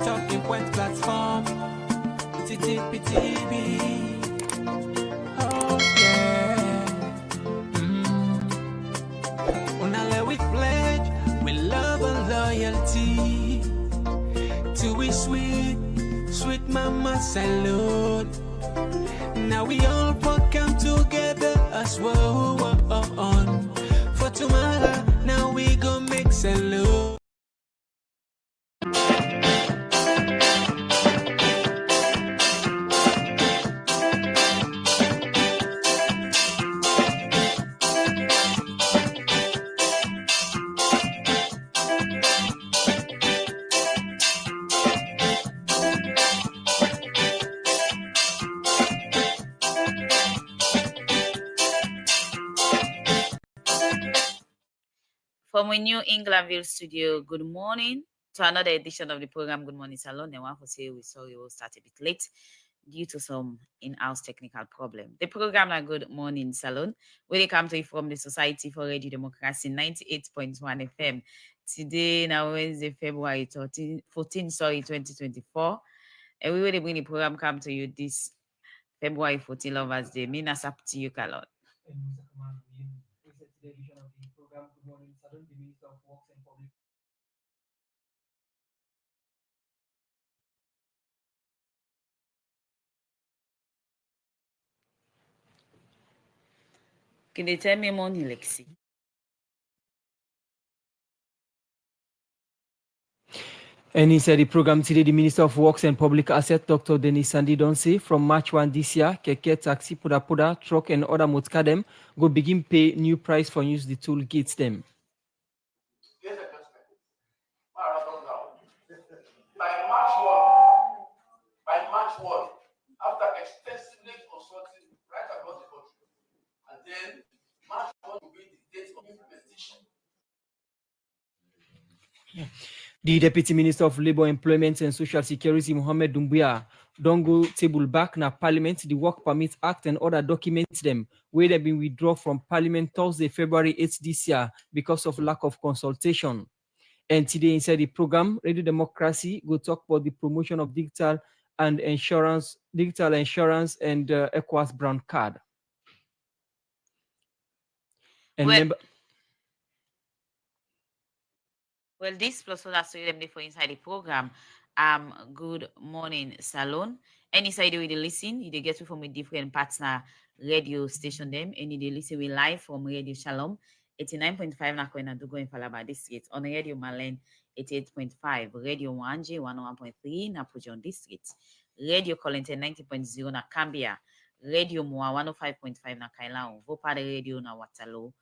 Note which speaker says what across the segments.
Speaker 1: Talking point platform. TTPTB. Oh yeah. Unale we pledge with love and loyalty to we sweet, sweet mama salute. Now we all come together as one. For tomorrow, now we go make salute.
Speaker 2: From a New Englandville studio, good morning to another edition of the program Good Morning Salon. And one for say we saw you will start a bit late due to some in-house technical problem. The program is Good Morning Salon, where they come to you from the Society for Radio Democracy 98.1 FM. Today, now Wednesday, February 14, 2024. And we will bring the program come to you this February 14 Lovers Day. Minas up to you, Kalon.
Speaker 3: Edition of the program Good Morning Salon, the Minister of Works and Public.
Speaker 2: Can you tell me more, Lexi?
Speaker 3: And inside the program today, the Minister of Works and Public Assets, Dr. Denis Sandi Donse, from March 1 this year, keke, taxi, poda, truck, and other motkadem go begin pay new price for use the tool gates them.
Speaker 4: By March 1, after extensively consulting right across the country, and then March 1 will be the date of implementation.
Speaker 3: The Deputy Minister of Labour, Employment and Social Security, Mohamed Doumbouya, don't go table back na Parliament the Work Permit Act and other documents them where they've been withdrawn from Parliament Thursday, February 8th this year because of lack of consultation. And today inside the program, Radio Democracy will talk about the promotion of digital insurance and Ecowas brown card. And
Speaker 2: well, this plus all that's them for inside the program. Good morning, Salon. Any side you listen, you get from a different partner radio station them, and you listen we live from Radio Shalom 89.5 na Kwena Dugo in Falaba District, on Radio Malen 88.5, Radio Wanje 101.3 na Pujon District, Radio Colente 90.0 na Cambia, Radio Moa 105.5 na Kailao, Vopade Radio na Watalo,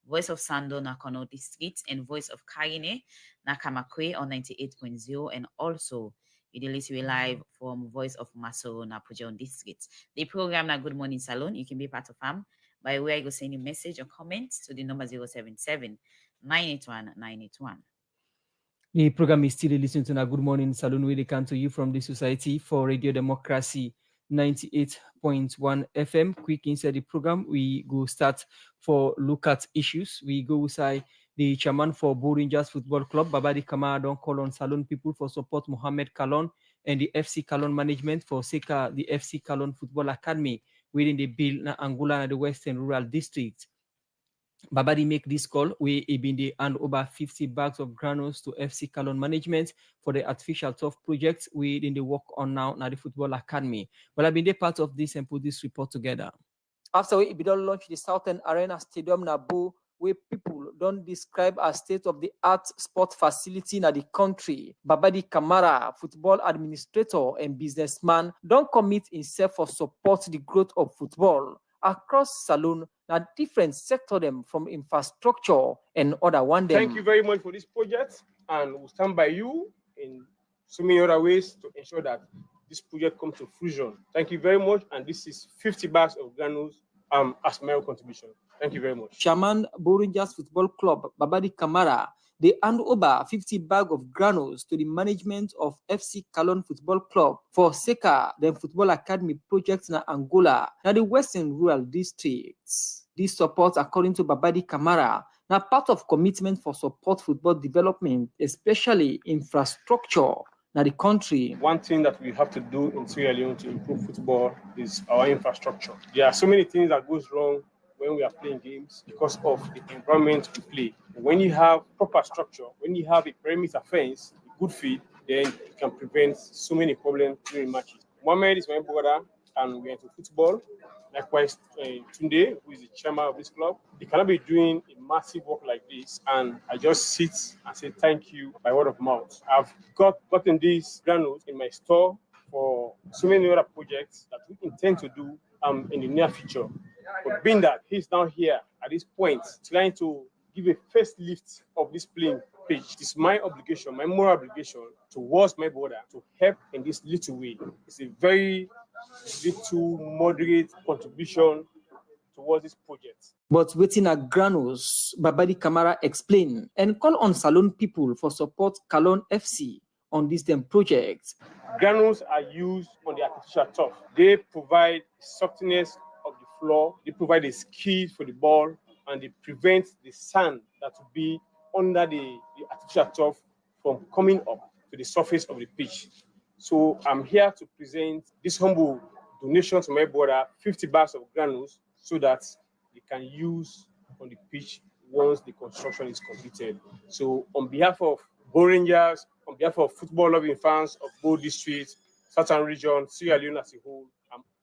Speaker 2: Voice of Sando na Kono District, and Voice of Karine na Kamakwe on 98.0, and also you listen live from Voice of Masoro na Pujon District. The program na Good Morning Salon, you can be part of them by where you go send a message or comment to the number 077-981-981.
Speaker 3: The program is still listening to a Good Morning Salon, where they come to you from the Society for Radio Democracy 98.1 FM. Quick inside the program, we go start for look at issues. We go inside the chairman for Bull Rangers Football Club, Babadi Kamara, don't call on Salon people for support Mohamed Kalon and the FC Kalon management for Seka, the FC Kalon Football Academy within the bill na Angola and the Western Rural District. Babadi make this call. We been the hand over 50 bags of granules to FC Kalon management for the artificial turf project within the work on now the Football Academy. Well, I've been the part of this and put this report together. After we don't launch the Southern Arena Stadium Nabu, where people don't describe as state-of-the-art sport facility in the country. Babadi Kamara, football administrator and businessman, don't commit himself for support the growth of football across Salon, na different sector them from infrastructure and other one them.
Speaker 5: Thank you very much for this project, and we'll stand by you in so many other ways to ensure that this project comes to fruition. Thank you very much, and this is 50 bags of granules as my contribution. Thank you very much.
Speaker 3: Chairman Bull Rangers Football Club, Babadi Kamara, they hand over 50 bags of granules to the management of FC Kalon Football Club for Seka, the Football Academy project in Angola, and the Western Rural Districts. This support, according to Babadi Kamara, now part of commitment for support football development, especially infrastructure na the country.
Speaker 5: One thing that we have to do in Sierra Leone to improve football is our infrastructure. There are so many things that goes wrong when we are playing games because of the environment we play. When you have proper structure, when you have a perimeter fence, a good feed, then you can prevent so many problems during matches. Mohamed is my brother, and we're into football. Likewise, Tunde, who is the chairman of this club, they cannot be doing a massive work like this, and I just sit and say thank you by word of mouth. I've gotten these granules in my store for so many other projects that we intend to do in the near future. But being that he's down here at this point, trying to give a first lift of this playing pitch, it's my obligation, my moral obligation towards my brother to help in this little way. It's a very little moderate contribution towards this project.
Speaker 3: But waiting at granules, Babadi Kamara explained and call on Salone people for support Kalon FC on this project.
Speaker 5: Granules are used on the artificial turf. They provide softness of the floor, they provide a skid for the ball, and they prevent the sand that will be under the artificial turf from coming up to the surface of the pitch. So I'm here to present this humble donation to my brother, 50 bags of granules, so that they can use on the pitch once the construction is completed. So on behalf of Bo Rangers, on behalf of football-loving fans of both districts, Southern Region, Sierra Leone as a whole,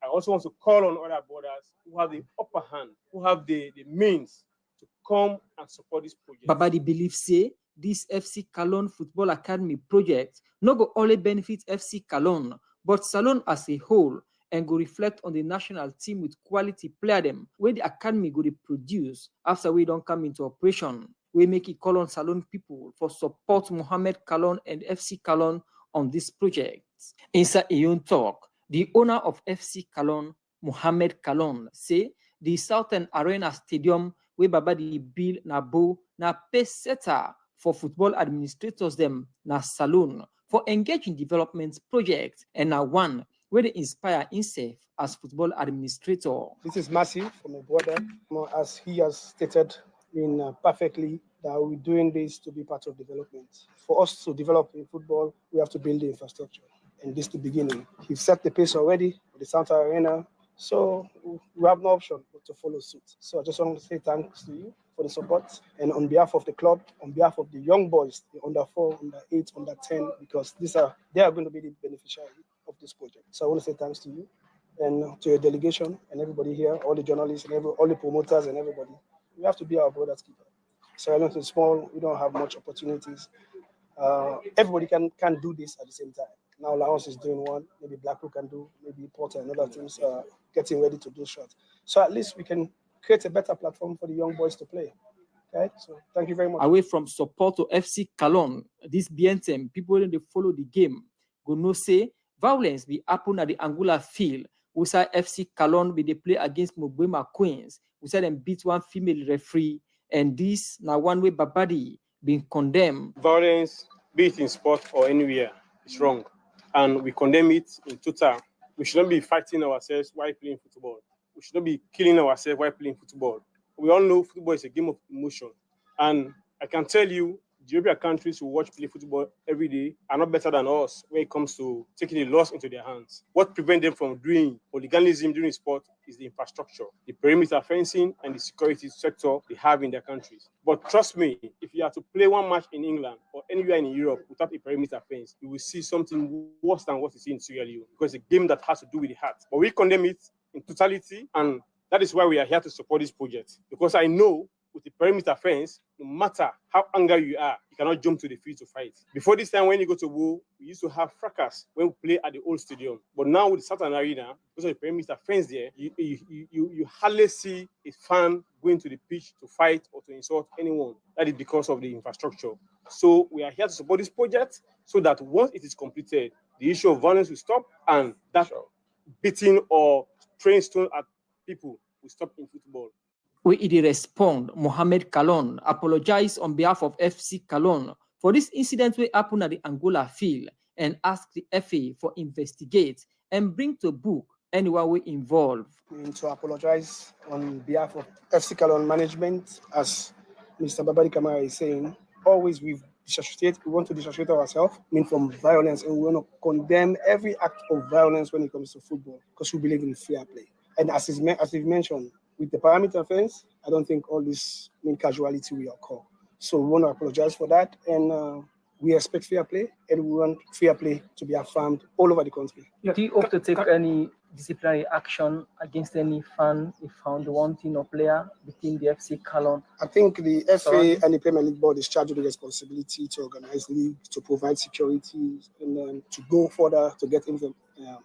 Speaker 5: I also want to call on other brothers who have the upper hand, who have the means to come and support this project.
Speaker 3: Babadi believes say this FC Kalon Football Academy project not go only benefit FC Kalon, but Salone as a whole, and go reflect on the national team with quality player them where the academy go to produce after we don't come into operation. We make it call on Salone people for support Mohamed Kalon and FC Kalon on this project. Inside Komon-Tok, the owner of FC Kalon, Mohamed Kalon, say the Southern Arena Stadium where Babadi build na bo na pace setter for football administrators them na Salone for engaging development projects and na one where they inspire himself as football administrator.
Speaker 6: This is massive for my brother, as he has stated perfectly that we're doing this to be part of development. For us to develop in football, we have to build the infrastructure, and this is the beginning. He's set the pace already with the Santa Arena, so we have no option but to follow suit. So I just want to say thanks to you for the support, and on behalf of the club, on behalf of the young boys, the under 4, under 8, under 10, because they are going to be the beneficiaries of this project. So I want to say thanks to you and to your delegation and everybody here, all the journalists and all the promoters and everybody. We have to be our brother's keeper. Sierra Leone is small, we don't have much opportunities. Everybody can do this at the same time. Now Laos is doing one, maybe Blackpool can do, maybe Porter and other teams are getting ready to do shots. So at least we can create a better platform for the young boys to play. Okay, so thank you very much.
Speaker 3: Away from support to FC Kalon, this BNTM, people when they follow the game, go no say violence be happen at the Angular field. We say FC Kalon be they play against Mobema Queens. We say them beat one female referee, and this now one way Babadi being condemned.
Speaker 5: Violence, be it in sport or anywhere, is wrong, and we condemn it in total. We shouldn't be fighting ourselves while playing football. We shouldn't be killing ourselves while playing football. We all know football is a game of emotion, and I can tell you, the European countries who watch play football every day are not better than us when it comes to taking the laws into their hands. What prevents them from doing hooliganism during sport is the infrastructure, the perimeter fencing, and the security sector they have in their countries. But trust me, if you are to play one match in England or anywhere in Europe without a perimeter fence, you will see something worse than what you see in Sierra Leone, because it's a game that has to do with the heart. But we condemn it in totality, and that is why we are here to support this project. Because I know with the perimeter fence, no matter how angry you are, you cannot jump to the field to fight. Before this time, when you go to war, we used to have fracas when we play at the old stadium. But now with the Southern Arena, because of the perimeter fence there, you hardly see a fan going to the pitch to fight or to insult anyone. That is because of the infrastructure. So we are here to support this project so that once it is completed, the issue of violence will stop, and that beating or throwing stones at people will stop in football.
Speaker 3: We respond, Mohamed Kalon apologized on behalf of FC Kalon for this incident which happened at the Angola field and asked the FA for investigate and bring to book anyone we involved.
Speaker 6: To apologize on behalf of FC Kalon management, as Mr. Babadi Kamara is saying, always we've we want to disassociate ourselves, from violence, and we want to condemn every act of violence when it comes to football, because we believe in fair play. And as you've mentioned, with the parameter offense, I don't think all this casualty will occur. So we want to apologize for that, and we expect fair play, and we want fair play to be affirmed all over the country.
Speaker 3: Do you hope to take any disciplinary action against any fan if found wanting or player within the FC Cologne?
Speaker 6: I think the FA and the Premier League board is charged with the responsibility to organize leagues, to provide security, and to go further to get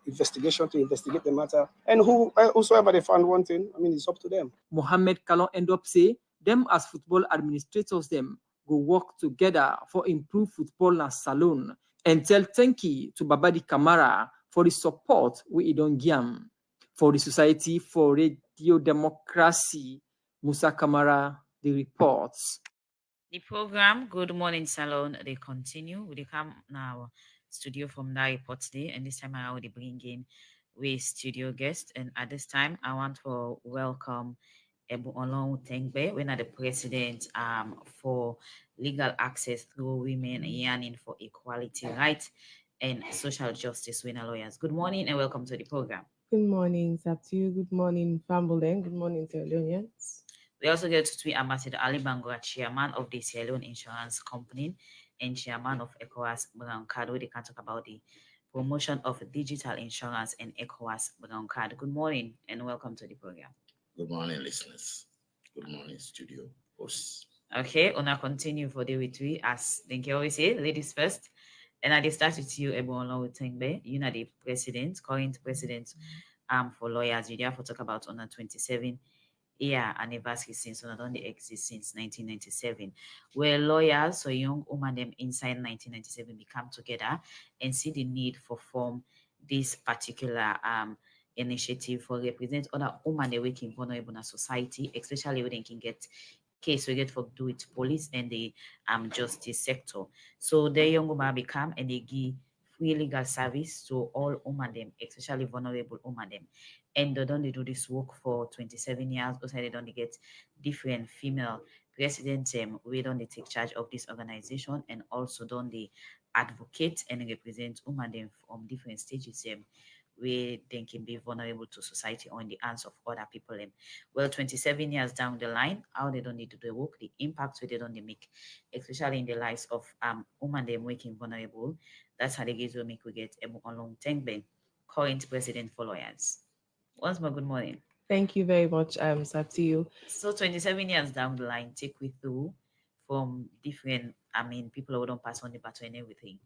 Speaker 6: investigation to investigate the matter. And whosoever they found wanting, it's up to them.
Speaker 3: Mohamed Kalon end up say them as football administrators them go work together for improve football na Salone, and tell thank you to Babadi Kamara for the support we don't give for the Society for Radio Democracy. Musa Kamara, the reports.
Speaker 2: The program Good Morning Salon, they continue. We come now studio from that report today, and this time I will bring in with studio guest. And at this time, I want to welcome Ebu Olong Tengbe, when the president for legal access through women yearning for equality rights and social justice winner lawyers. Good morning and welcome to the program.
Speaker 7: Good morning, Saptiu. Good morning, Fambolen. Good morning, Sierra Leoneans.
Speaker 2: We also get to tweet Ambassador Ali Bangura, chairman of the Sierra Leone Insurance Company and chairman of Ecowas Brown Card, where they can talk about the promotion of digital insurance and Ecowas Brown Card. Good morning and welcome to the program.
Speaker 8: Good morning, listeners. Good morning, studio hosts.
Speaker 2: Okay, I'll continue for the retweet as thank you always say, ladies first. And I start with you, Ebonlo Tengbe. You know the president, current president for lawyers. You therefore talk about on a 27-year anniversary since on don't exist since 1997, where lawyers, so young women them inside 1997 become together and see the need for form this particular initiative for represent other women they working vulnerable in a society, especially when they can get case we get for do it police and the justice sector. So the young women become and they give free legal service to all women them, especially vulnerable women them. And they don't do this work for 27 years, also they don't get different female presidents we don't take charge of this organization, and also don't they advocate and represent women them from different stages where they can be vulnerable to society or in the hands of other people. Well, 27 years down the line, how they don't need to do the work, the impact where they don't make, especially in the lives of women them making vulnerable. That's how they get to make we get Olong Tengbe, current president for lawyers. Once more, good morning.
Speaker 7: Thank you very much, Saptiu.
Speaker 2: So 27 years down the line, take we through from different, people who don't pass on the baton and everything,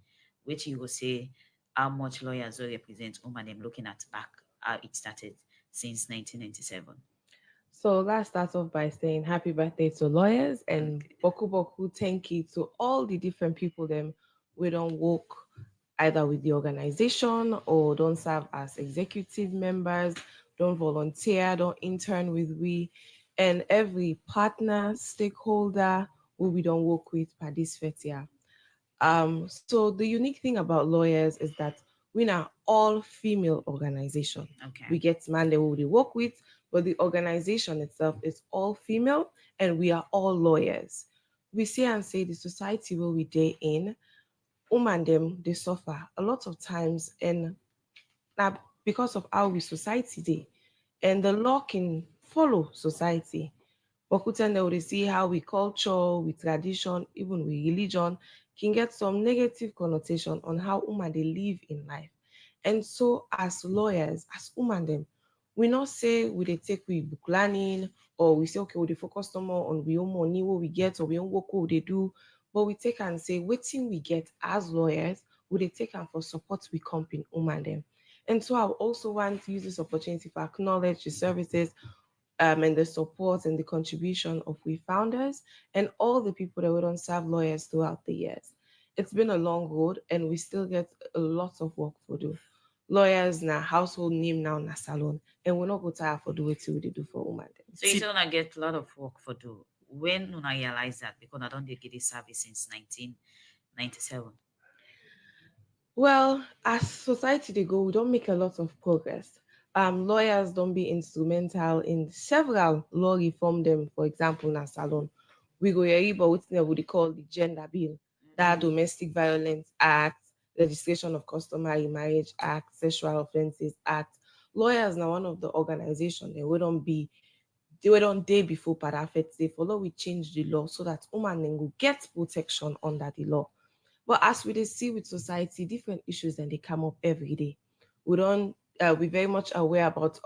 Speaker 2: which you will say how much lawyers will represent women them looking at back how it started since 1997.
Speaker 7: So let's start off by saying happy birthday to lawyers and boku boku thank you to all the different people them we don't work either with the organization or don't serve as executive members, don't volunteer, don't intern with we, and every partner, stakeholder who we don't work with per this fetia. So the unique thing about lawyers is that we are all female organization.
Speaker 2: Okay.
Speaker 7: We get man who we work with, but the organization itself is all female and we are all lawyers. We say and say the society where we day in, women them they suffer a lot of times, and now because of how we society day, and the law can follow society. But they will see how we culture, we tradition, even we religion can get some negative connotation on how women they live in life. And so as lawyers, as women them, we not say we they take we book learning, or we say okay, we they focus more on we own money what we get, or we own work what they do, but we take and say what thing we get as lawyers, we they take and for support we company women them. And so I also want to use this opportunity to acknowledge the services and the support and the contribution of we founders and all the people that we don't serve lawyers throughout the years. It's been a long road and we still get a lot of work to do. Lawyers na household name now na salon, and we're not go tired for do it till we do for women.
Speaker 2: So you don't get a lot of work for do. When do I realize that? Because I don't get this service since 1997.
Speaker 7: Well, as society they go, we don't make a lot of progress. Lawyers don't be instrumental in several law reform them. For example, na salon, we go here, but what's what they call the gender bill. that Domestic Violence Act, Legislation of Customary Marriage Act, Sexual Offences Act. Lawyers now one of the organization they wouldn't be they were on day before Parafet Day for law we change the law so that woman will get protection under the law. But as we see with society, different issues and they come up every day. We don't we very much aware about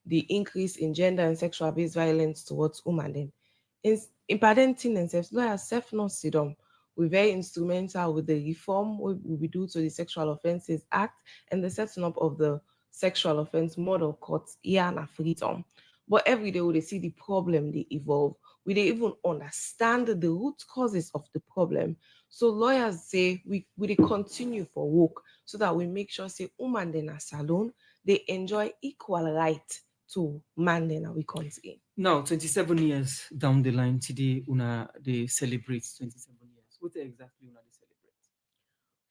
Speaker 7: the increase in gender and sexual based violence towards women. Then in parenting themselves, lawyers self not sit down. We're very instrumental with the reform we do to the Sexual Offences Act and the setting up of the sexual offense model courts here and freedom. But every day we dey see the problem they evolve. We they even understand the root causes of the problem. So lawyers say we dey continue for work so that we make sure say woman then a salon they enjoy equal right to man then we country.
Speaker 3: Now, 27 years down the line, today, una they celebrate 27 years. What exactly una they celebrate?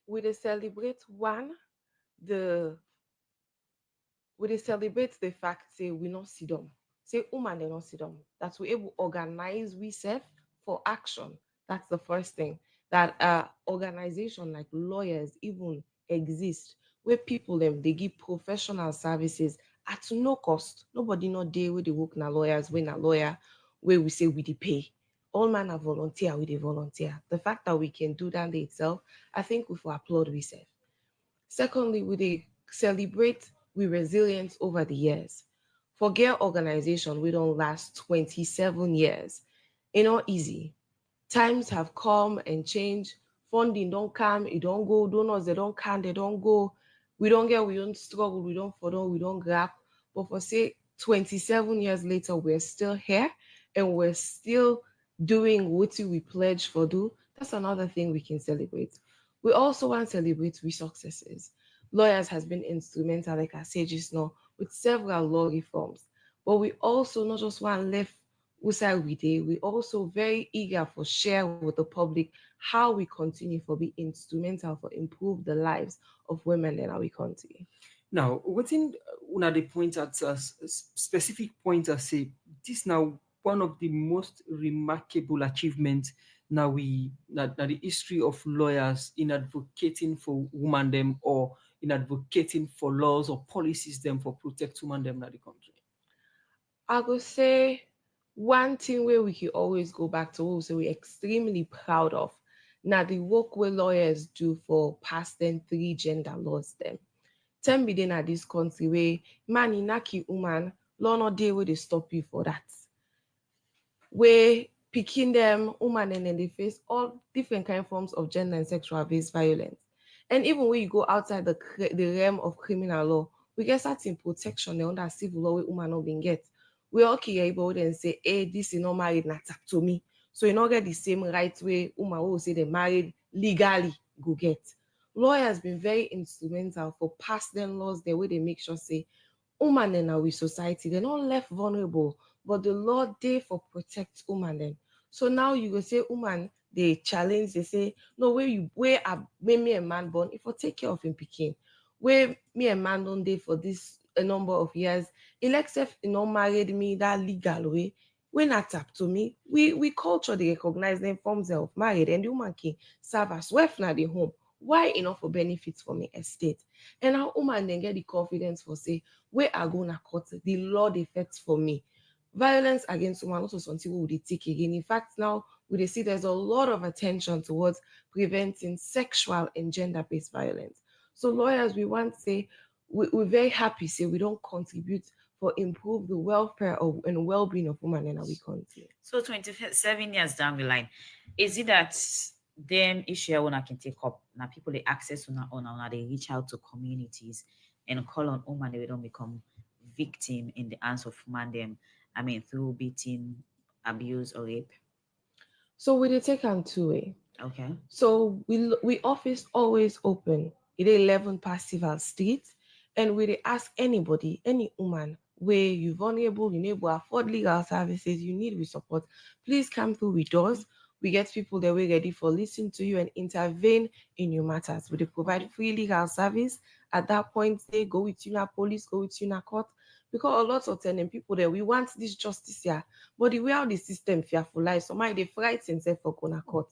Speaker 7: We dey celebrate one the we dey celebrate the fact say we not sit down. Say woman they not sit down. That we able organize we self for action. That's the first thing. That organization like lawyers even exist where people them they give professional services at no cost. Nobody not there where they work na lawyers, when a lawyer, where we say we dey pay. All man are volunteer, we dey volunteer. The fact that we can do that itself, I think we will applaud we self. Secondly, we dey celebrate with resilience over the years. For girl organization, we don't last 27 years. It's not easy. Times have come and changed. Funding don't come, it don't go. Donors they don't come, they don't go. We don't get, we don't struggle, we don't follow, we don't grab. But for say 27 years later, we're still here and we're still doing what we pledge for do. That's another thing we can celebrate. We also want to celebrate with successes. Lawyers has been instrumental, like I said just now, with several law reforms. But we also not just want left outside we day, we also very eager for share with the public how we continue for be instrumental for improve the lives of women in our country.
Speaker 3: Now, what in una they point at specific points I say this now one of the most remarkable achievements now the history of lawyers in advocating for women them or in advocating for laws or policies them for protect women them in the country.
Speaker 7: I would say one thing where we can always go back to what we say we're extremely proud of. Now the work where lawyers do for past then three gender laws them. 10 billion at this country where man inaki woman law not day where they stop you for that. Where picking them woman and then they face all different kind of forms of gender and sexual based violence. And even when you go outside the realm of criminal law, we get certain protection under civil law where woman not being get. We all can able and say, hey, this is not married, not tap to me. So you not get the same right way woman will say they married legally go get. Lawyers been very instrumental for pass them laws the way they make sure say woman in our society, they're not left vulnerable, but the law there for protect woman then. So now you go say woman, they challenge, they say, no, where me a man born, if I take care of him picking, where me a man don't day for this a number of years, except you know married me that legal way. When I tap to me, we culture they recognize them forms of married and the woman can serve as wife na the home. Why enough for benefits for me estate? And how woman then get the confidence for say, where I gonna cut the law effects for me. Violence against women also something we would take again. In fact, now we see there's a lot of attention towards preventing sexual and gender-based violence. So lawyers, we want to say we're very happy say we don't contribute for improve the welfare of and well-being of women in our country.
Speaker 2: So 27 years down the line, is it that them issue one I can take up now people they access on they reach out to communities and call on women they don't become victim in the hands of man them, I mean through beating, abuse or rape?
Speaker 7: So we take them two way.
Speaker 2: Okay.
Speaker 7: So we office always open. It 11 Passival Street, and we ask anybody, any woman, where you vulnerable, you need to afford legal services, you need we support, please come through with us. We get people that we're ready for listen to you and intervene in your matters. We provide free legal service. At that point, they go with you na police, go with you na court. Because a lot of telling people that we want this justice here, but the way how the system fearful life, somebody they frighten themselves for corner court.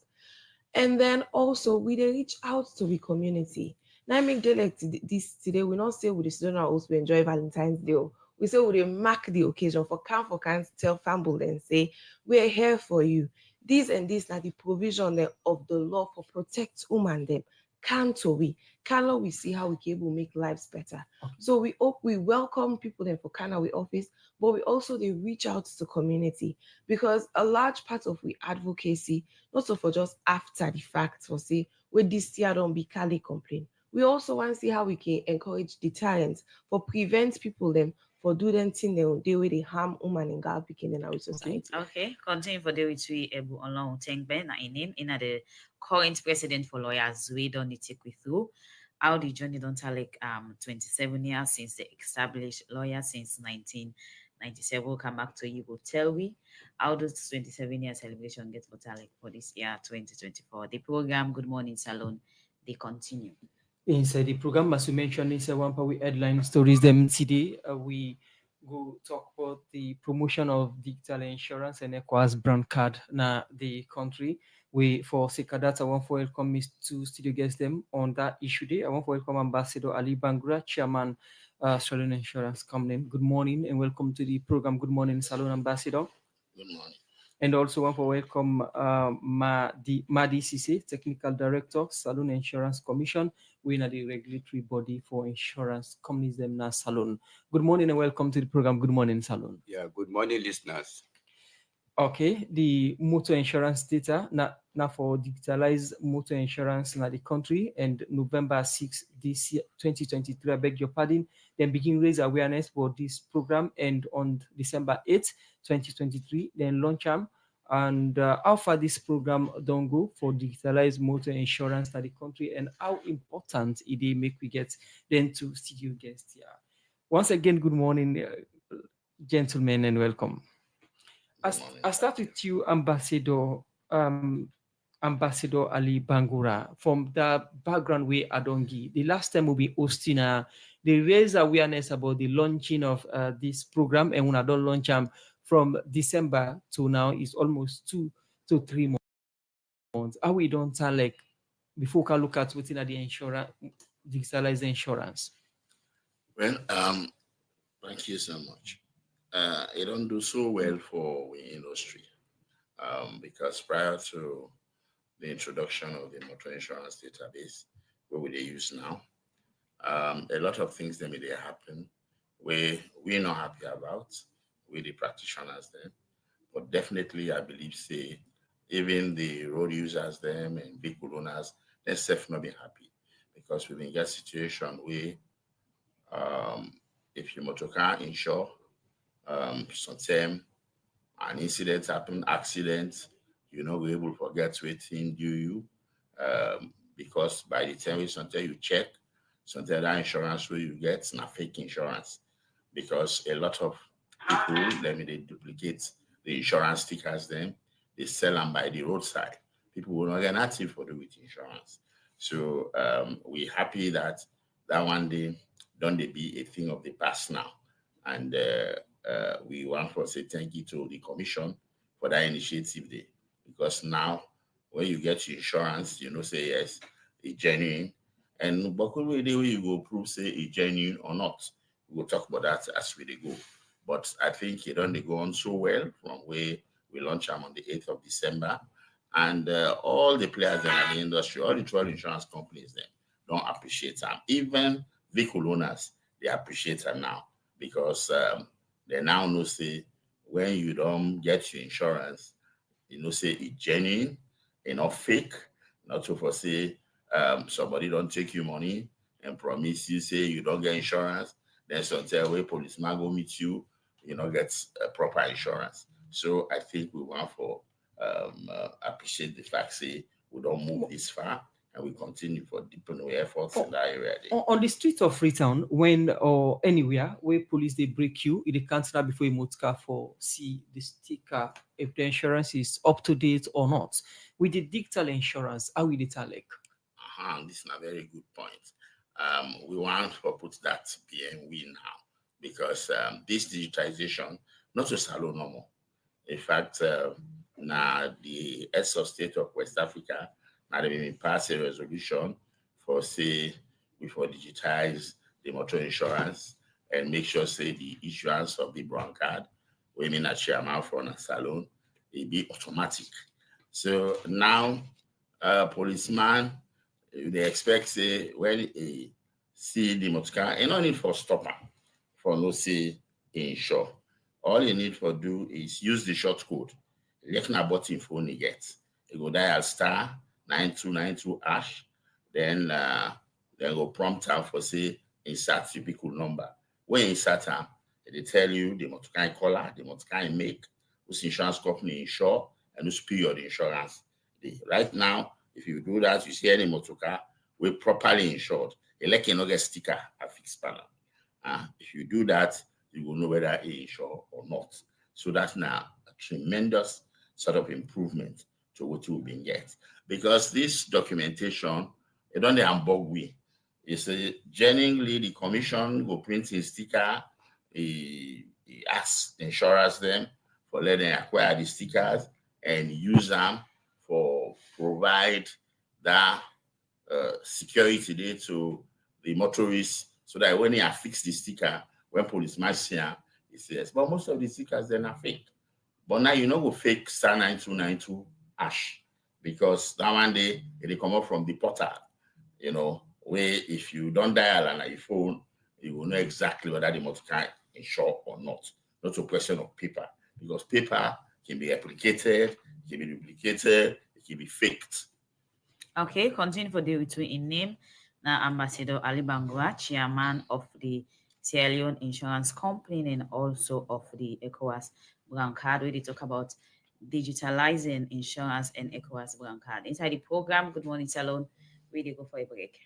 Speaker 7: And then also we dey reach out to the community. Now make dey like this today, we not say we dey sit down also enjoy Valentine's Day. We say we dey mark the occasion for can tell family and say we're here for you. This and this now the provision of the law for protect women them. Can't we see how we can able make lives better. So we hope we welcome people then for Canada we office, but we also they reach out to the community because a large part of we advocacy not so for just after the fact for say where this year don't be Cali complain. We also want to see how we can encourage deterrence for prevent people them for do them thing they way they harm woman and girl picking in our society.
Speaker 2: Okay, continue for the which we able along thank Ben in name in the current president for lawyers we don't need to take we through how the journey don't tell like 27 years since they established lawyers since 1997. We'll come back to you will tell we how does 27 year celebration get for Talek for this year 2024. The program Good Morning Salon they continue.
Speaker 3: Inside the program, as you mentioned, it's a one we headline stories. Them today, we go talk about the promotion of digital insurance and Ecowas brand card na the country. We for sake of that, I want to welcome Miss to studio guests them on that issue day. I want to welcome Ambassador Ali Bangura, Chairman, Salon Insurance Company. Good morning and welcome to the program. Good morning, Salon Ambassador.
Speaker 8: Good morning.
Speaker 3: And also want to welcome Madi Sise, Technical Director, Salon Insurance Commission. We are the regulatory body for insurance companies, them na Salon. Good morning and welcome to the program. Good morning, Salon.
Speaker 9: Yeah, good morning, listeners.
Speaker 3: Okay, the motor insurance data now for digitalized motor insurance in the country and November 6 this year 2023, I beg your pardon, then begin raise awareness for this program and on December 8th 2023 then launch them and how far this program don't go for digitalized motor insurance in the country and how important it they make we get then to studio guests here. Once again, good morning, gentlemen, and welcome. I start with you, Ambassador Ali Bangura. From the background we Adongi, the last time we be hosting, they raise awareness about the launching of this program, and when I don't launch them from December to now is almost 2 to 3 months. How we don't tell like before we look at within the insurance, digitalized insurance.
Speaker 8: Well, thank you so much. It don't do so well for the industry because prior to the introduction of the motor insurance database, what we they use now, a lot of things that may happen where we're not happy about with the practitioners then, but definitely I believe say even the road users them and vehicle owners, they're self not be happy because we've been get situation where if your motor car insure sometimes an incident happen, accident, you know, we're able to forget waiting do you because by the time sometimes you check, sometimes that insurance where you get na fake insurance because a lot of people, let me they duplicate the insurance stickers then, they sell them by the roadside. People will not get nothing for the with insurance. So we're happy that one day don't they be a thing of the past now. And we want to say thank you to the commission for that initiative there. Because now when you get your insurance, you know, say yes, it's genuine. And but the way you go prove say it's genuine or not. We'll talk about that as we go. But I think it only go on so well from where we launch them on the 8th of December. And all the players in the industry, all the 12 insurance companies then don't appreciate them. Even vehicle owners, they appreciate them now because they now know say when you don't get your insurance, you know say it's genuine, not fake, not to for say somebody don't take your money and promise you say you don't get insurance, then sometimes where policeman go meet you, you know, get proper insurance. So I think we want for appreciate the fact say we don't move this far and we continue for deepening our efforts in that area.
Speaker 3: On the streets of Freetown, when or anywhere where police they break you, they cancel before you motor car for see the sticker if the insurance is up to date or not. With the digital insurance, how will it like?
Speaker 8: This is a very good point. We want to put that behind we now because this digitization not just alone no more. In fact, now the heads of state of West Africa Now they pass a resolution for say before digitize the motor insurance and make sure say the issuance of the brown card, we mean a chairman for a salon, it be automatic. So now policeman, they expect say when he see the motor car, and no need for stopper for no say insure. All you need for do is use the short code. Let na button phone you get. You go dial star 9292 hash, then go prompt am for say insert typical number. When you insert am, they tell you the motor car color, the motor car make, whose insurance company insure, and whose period insurance. Right now, if you do that, you see any motor car, we're properly insured. You like you not get sticker a fixed panel. If you do that, you will know whether it's insured or not. So that's now a tremendous sort of improvement to what you've been get. Because this documentation, it don't unbug we. It's genuinely the commission go print a sticker, he asks the insurers them for letting them acquire the stickers and use them for provide that security there to the motorists so that when they affix the sticker, when police might see them, it says, but most of the stickers then are fake. But now you know go fake star 9292 hash because that one day they come up from the portal, you know, where if you don't dial on your phone, you will know exactly whether the motor car is insured or not. Not a question of paper, because paper can be replicated, can be duplicated, it can be faked.
Speaker 2: Okay, continue for the between in name. Now, Ambassador Ali Bangura, chairman of the Sierra Leone Insurance Company and also of the Ecowas Brown Card, where they talk about digitalizing insurance and Ecowas Brown Card. Inside the program, Good Morning Salon, where they go for a break.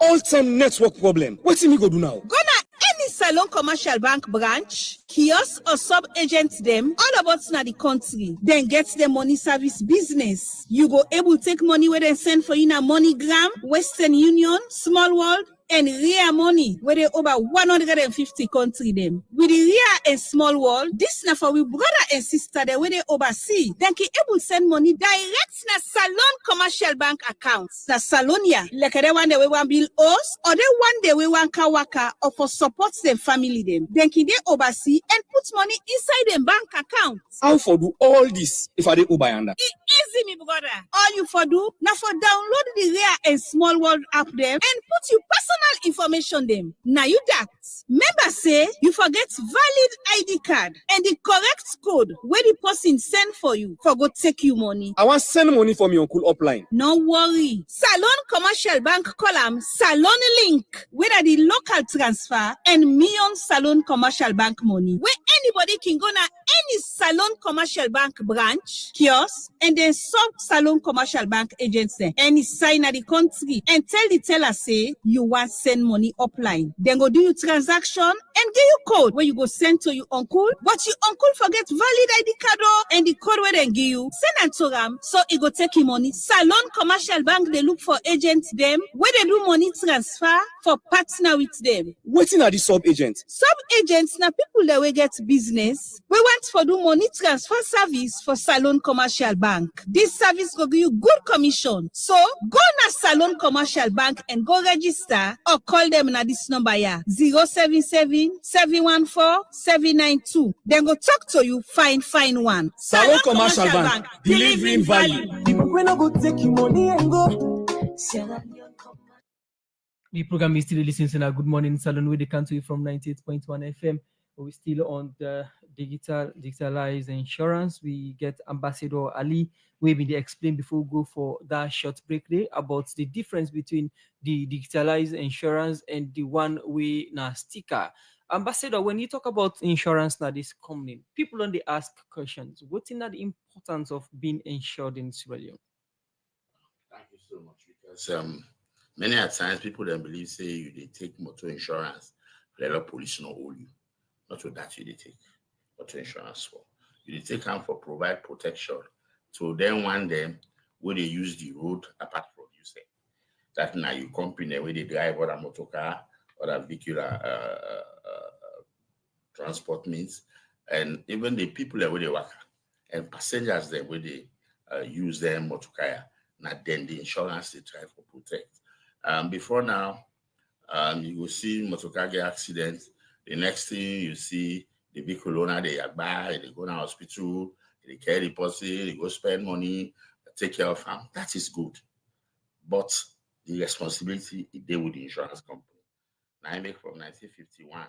Speaker 10: All-time network problem. What's me go do now?
Speaker 11: Gonna any Salon Commercial Bank branch, kiosk or sub-agent them, all about na the country. Then get the money service business. You go able take money where they send for you na MoneyGram, Western Union, Small World, and Ria Money, where they over 150 country them. With the Ria and Small World, this na for we brother and sister there where they oversee. Then can able send money direct na Salon Commercial Bank accounts. Na Salonia, like they one day we want bill us, or they one day we want kawaka, or for support them family them. Then can they oversee and put money inside them bank accounts.
Speaker 10: How for do all this if I dey Ubayanda?
Speaker 11: Easy, me brother. All you for do, now for download the Rare and Small World app them and put your personal information them. Now you that. Member say you forget valid ID card and the correct code where the person send for you for go take you money.
Speaker 10: I want send money for me uncle upline.
Speaker 11: No worry. Salon Commercial Bank column Salon Link, where the local transfer and Million Salon Commercial Bank money. Where anybody can go na any Salon Commercial Bank branch, kiosk, and then sub Salon Commercial Bank agents there. Any sign at the country and tell the teller say you want send money upline. Then go do your transaction and give you code where you go send to your uncle. But your uncle forget valid ID card and the code where they give you. Send and to them so it go take you money. Salon Commercial Bank they look for agents them where they do money transfer for partner with them.
Speaker 10: Waiting at the sub agent.
Speaker 11: Sub agents na people that will get business. We want for do money transfer service for Salon Commercial Bank. This service will give you good commission. So go na Salon Commercial Bank and go register or call them na this number here 077 714 792. Then go talk to you. Fine one.
Speaker 10: Salon Commercial Bank, delivering value.
Speaker 1: We no go take your money and go.
Speaker 3: The program is still listening to Good Morning Salon, where they come to you from 98.1 FM. We're still on the digitalized insurance. We get Ambassador Ali, we will explain before we go for that short break there about the difference between the digitalized insurance and the one we na sticker. Ambassador, when you talk about insurance now this coming, people only ask questions. What's in the importance of being insured in Sierra Leone?
Speaker 8: Thank you so much, because many a times people don't believe say you they take motor insurance, let police not hold you. Not for that you they take motor insurance for. You they take them for provide protection. So then one day where they use the road apart from you say that now you company where they drive or a motor car or a vehicular transport means, and even the people that they work and passengers that where they use them motorcar. Now then the insurance they try to protect. Before now, you will see motorcar get accidents. The next thing you see the vehicle owner they buy, they go to hospital, they carry the person, they go spend money, take care of them. That is good, but the responsibility they with the insurance company. Now I make from 1951,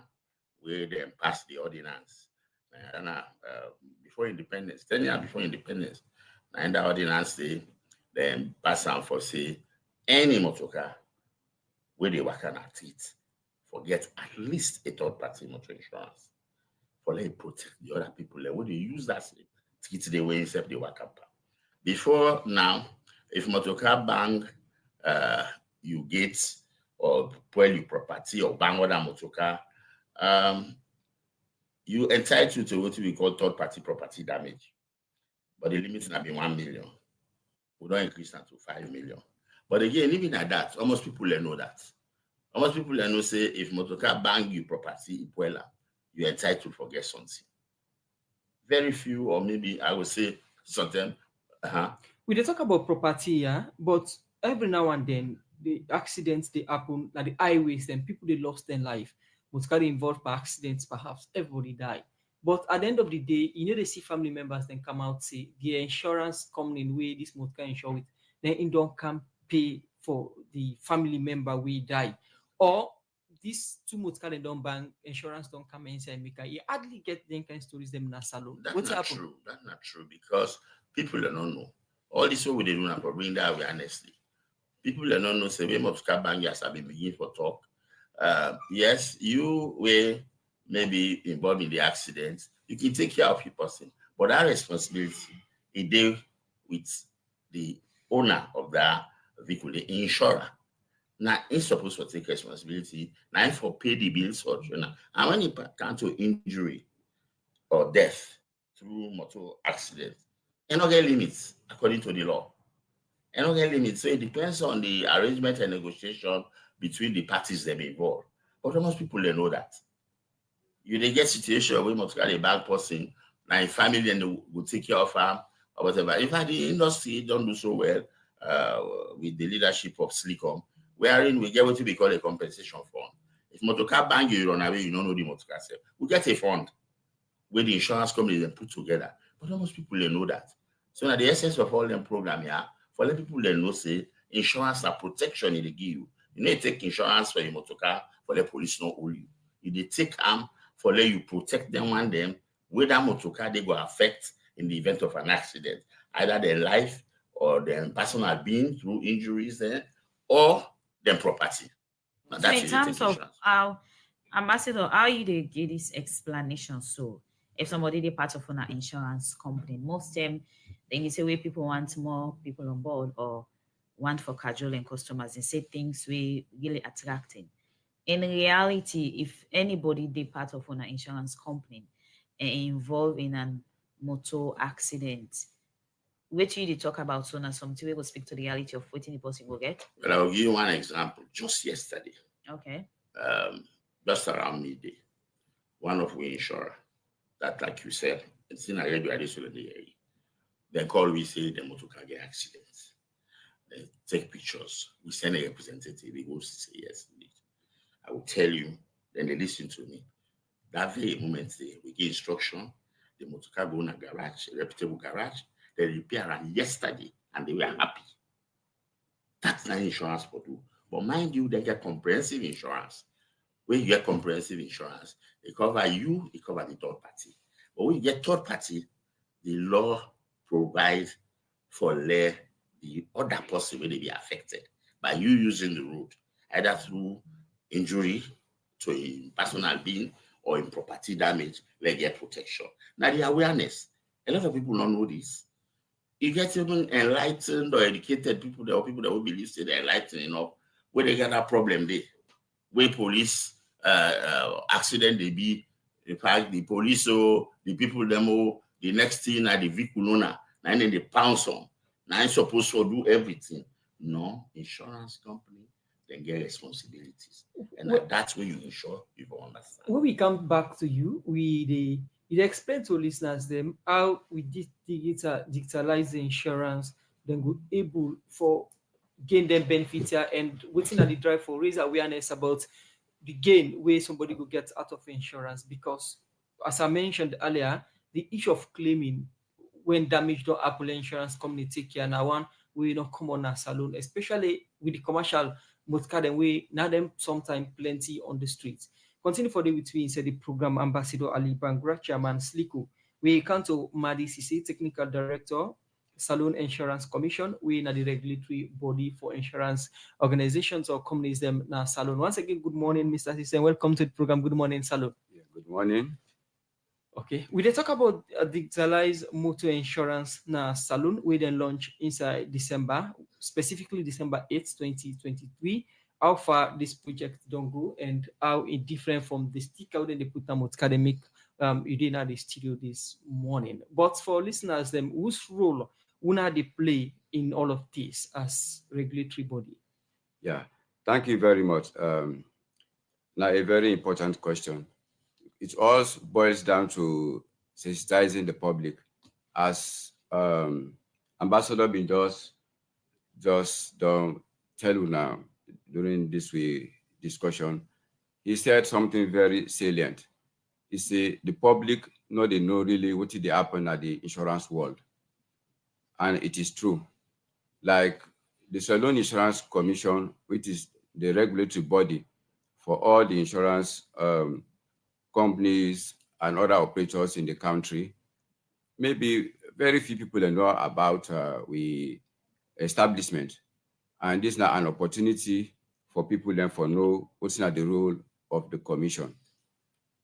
Speaker 8: where they passed the ordinance. And before independence, 10 years before independence, and the ordinance they then pass on for say any motor car where they work on it, forget at least a third party motor insurance for let protect the other people where they use that to the way instead they work up. Before now, if motor car bang you get or spoil your property or bang other motor car, you entitled to what we call third party property damage. But the limit is not be 1 million. We don't increase that to 5 million. But again, even at that, almost people know that. Almost people know say if motor car bang your property, you're entitled to forget something. Very few, or maybe I would say something.
Speaker 3: We talk about property, yeah, but every now and then the accidents they happen, like the highways, then people they lost their life. Motor car involved by accidents, perhaps everybody die. But at the end of the day, they see family members then come out say the insurance company in way this motor car insure with, then it don't come pay for the family member we die. Or these two motor car they don't bang, insurance don't come inside make you hardly get the kind of stories them in a salon.
Speaker 8: That's not true. That's not true because people don't know. All this what we do now for bring that awareness. People don't know say we motor car bang yes have been begin for talk. Yes, you will maybe involved in the accident, you can take care of your person, but that responsibility is there with the owner of that vehicle, the insurer. Now, he's supposed to take responsibility, now for pay the bills for trainer. And when it comes to injury or death through motor accident, you don't get limits according to the law. You don't get limits. So it depends on the arrangement and negotiation between the parties that are involved. But most people they know that. You they get situation where must get a bad person, like family and they will take care of her or whatever. In fact, the industry don't do so well with the leadership of Silicon, wherein we get what we call a compensation fund. If motorcar bang you run away, you don't know the motorcar self. We get a fund where the insurance company then put together. But most people they know that. So now the essence of all them program here, for the people they know say insurance are protection in the give you. You need to take insurance for your motorcar for the police not hold you. You they take for let you protect them one them where that motorcar they go affect in the event of an accident, either their life or their personal being through injuries or their property.
Speaker 2: Now, so in terms of how Ambassador, how you they get this explanation? So if somebody they part of an insurance company, most time then you say where people want more people on board or want for cajoling customers and say things we really attracting. In reality, if anybody they part of an insurance company and involved in a motor accident, which you talk about so now something we will speak to the reality of what the person will get.
Speaker 8: Well, I'll give you one example. Just yesterday.
Speaker 2: Okay.
Speaker 8: Just around midday, one of we insurer that, like you said, it's in a radio they call we say the motor car get accidents. They take pictures. We send a representative. We go say yes. I will tell you. Then they listen to me. That very moment, we get instruction. The motor car go in a garage, a reputable garage. They repair it yesterday, and they were happy. That's not insurance for do. But mind you, they get comprehensive insurance. When you get comprehensive insurance, they cover you, they cover the third party. But when you get third party, the law provides for the other person will be affected by you using the road, either through injury to a personal being or in property damage, they get protection. Now the awareness, a lot of people don't know this. You get even enlightened or educated people, there are people that will believe they're enlightened enough where they get that problem there. Where police accident they be, in fact, the police or the people demo, the next thing are the vehicle owner, and then they pounce on. Now I'm supposed to do everything. No, insurance company, then get responsibilities. And
Speaker 3: Well,
Speaker 8: that's when you ensure people understand.
Speaker 3: when we come back to you, they explain to listeners them how we digitalize the insurance, then go able for gain them benefits here and waiting at the drive for raise awareness about the gain where somebody will get out of insurance. Because as I mentioned earlier, the issue of claiming when damage don't happen, insurance company take care now one we not come on a salon, especially with the commercial motor and we now them sometimes plenty on the streets. Continue for the with me inside the program Ambassador Ali Bangra, Chairman Sliko. We come to Madi Sisi, Technical Director, Salon Insurance Commission. We are the regulatory body for insurance organizations or companies them now Salon. Once again, good morning, Mr. Sisi, and welcome to the program. Good morning, Salon.
Speaker 9: Yeah, good morning.
Speaker 3: Okay, we dey talk about digitalized motor insurance na Salon. We then launch inside December, specifically December 8th, 2023. How far this project don't go and how it different from the sticker when they put them academic you did at the studio this morning. But for listeners, them whose role una they play in all of this as regulatory body?
Speaker 9: Yeah, thank you very much. Now, a very important question. It all boils down to sensitizing the public. As Ambassador been just don't tell you now during this discussion, he said something very salient. He said the public they know really what did happen at the insurance world. And it is true. Like the Salon Insurance Commission, which is the regulatory body for all the insurance companies and other operators in the country, maybe very few people know about we establishment. And this is now an opportunity for people then for know what's not the role of the commission.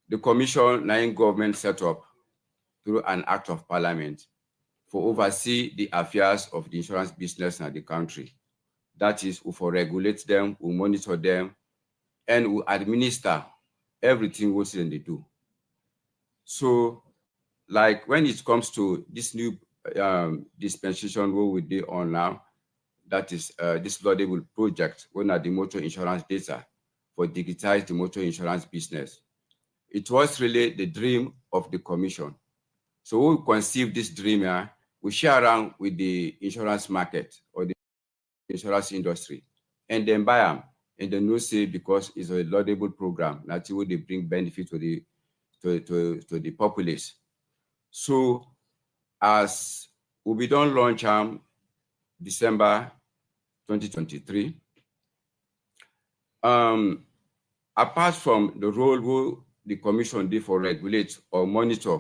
Speaker 9: The commission, now in government set up through an act of parliament for oversee the affairs of the insurance business in the country. That is, we for regulate them, we monitor them, and we administer everything what they do. So, like when it comes to this new dispensation what we do on now, that is this laudable project, when at the motor insurance data for digitize the motor insurance business. It was really the dream of the commission. So we conceived this dream here, we share around with the insurance market or the insurance industry, and then buy them, and then no say because it's a laudable program, that's what they bring benefit to the populace. So as we don't launch December 2023, apart from the role the commission did for regulate or monitor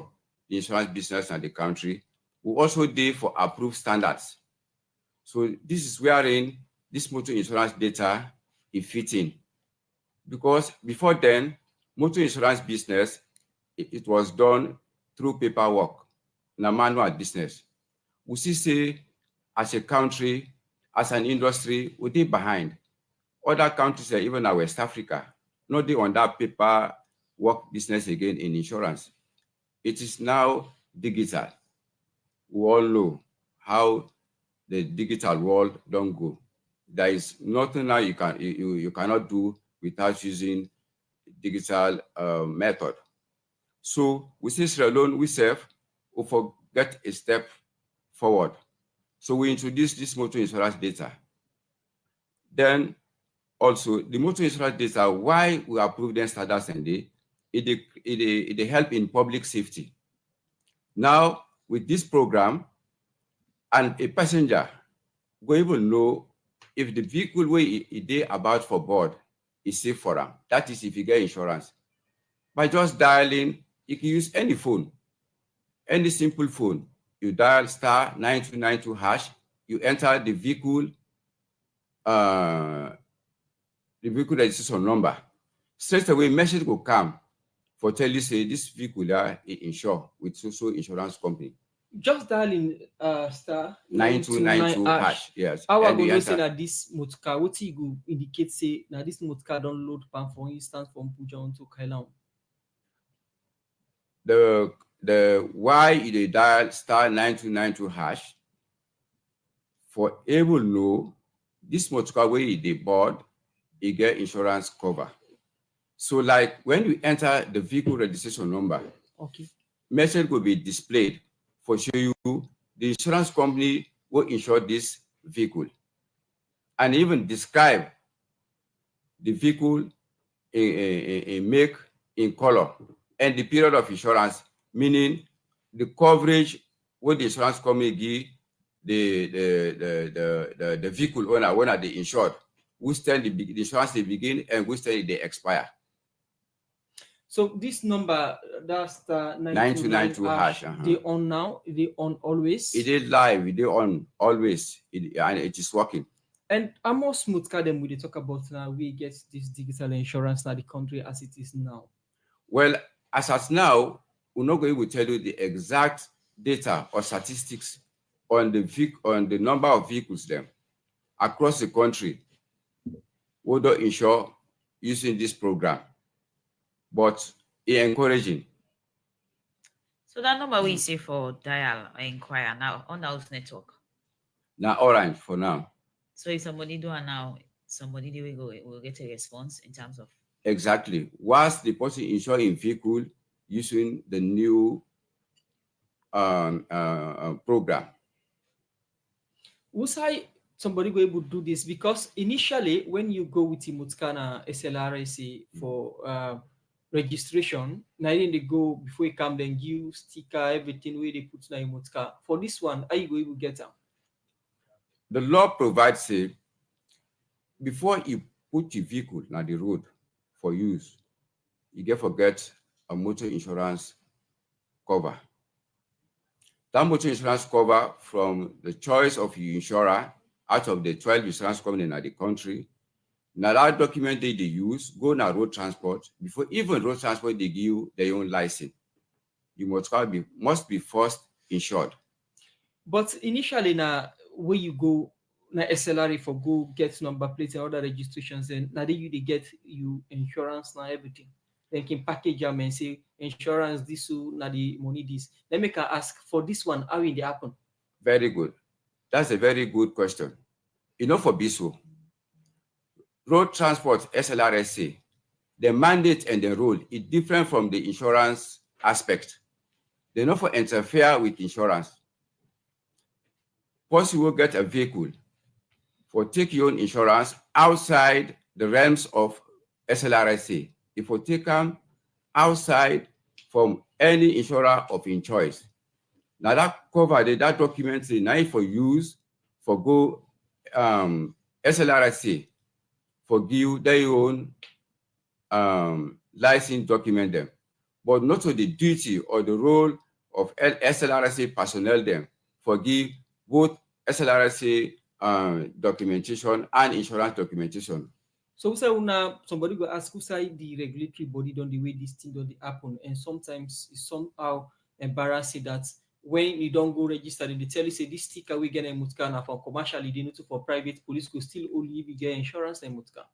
Speaker 9: the insurance business in the country, we also did for approved standards. So this is wherein this motor insurance data is fitting. Because before then, motor insurance business, it was done through paperwork, in a manual business. We see say, as a country, as an industry, we did behind. Other countries, even in West Africa, not they on that paper work business again in insurance. It is now digital. We all know how the digital world don't go. There is nothing now you cannot do without using digital method. So we say Sierra Leone, we forget a step forward. So we introduce this motor insurance data. Then also the motor insurance data, why we approve them standards and it help in public safety. Now with this program, and a passenger will even know if the vehicle where they about for board is safe for them. That is if you get insurance. By just dialing, you can use any phone, any simple phone. You dial *9292#, you enter the vehicle registration number. Straight away, message will come for tell you say this vehicle is insured with so insurance company.
Speaker 3: Just dialing
Speaker 9: *9292#. Yes.
Speaker 3: How are going to say that this motor what you go indicate say now this motor don't load pan for instance from Pujan to Kailan?
Speaker 9: The why they dial *9292# for able know this motor where they board you get insurance cover. So like when you enter the vehicle registration number,
Speaker 3: okay,
Speaker 9: message will be displayed for show you the insurance company will insure this vehicle and even describe the vehicle in make, in color, and the period of insurance, meaning the coverage what the insurance company give the vehicle owner when are they insured, which time the insurance they begin and which time they expire.
Speaker 3: So this number, that's the
Speaker 9: 9292 hash.
Speaker 3: They on now, they on always.
Speaker 9: It is live, it is on always, and it is working.
Speaker 3: And how more smooth can them we talk about now? We get this digital insurance now the country as it is now.
Speaker 9: Well, as at now, we're not going to tell you the exact data or statistics on the number of vehicles them across the country who don't insure using this program, but it's encouraging.
Speaker 2: So that number we see for dial or inquire now on our network.
Speaker 9: Now orange for now.
Speaker 2: So if somebody do it now, somebody will get a response in terms of
Speaker 9: exactly. Whilst the person insuring vehicle using the new program.
Speaker 3: Was somebody go able to do this? Because initially, when you go with Imutkana SLRIC for registration, now they go before you come, then give sticker, everything where they put na Imutka. For this one, are you going to get them?
Speaker 9: The law provides it before you put your vehicle on the road for use, you get forget a motor insurance cover. That motor insurance cover from the choice of your insurer out of the 12 insurance companies in the country. Now that document they use, go na road transport. Before even road transport, they give you their own license. You must be first insured.
Speaker 3: But initially, now where you go, na SLR for go get number plates and other registrations, and now you they get you insurance now everything. Then can package them and say insurance this na the money this. Let me can ask for this one, how will it happen?
Speaker 9: Very good. That's a very good question. You know, for BISO, road transport SLRSA, the mandate and the role is different from the insurance aspect. They not for interfere with insurance. Once you will get a vehicle for take your own insurance outside the realms of SLRSA, if you take them outside from any insurer of your choice. Now that cover that document is now for use for go SLRSA for give their own license document them, but not to the duty or the role of SLRSA personnel them for give both SLRSA documentation and insurance documentation.
Speaker 3: So somebody will ask who say the regulatory body don't the way this thing don't happen, and sometimes it's somehow embarrassing that when you don't go register, they tell you say this sticker we get a mutka from commercially, they need to for private police go still only be get insurance and mutka.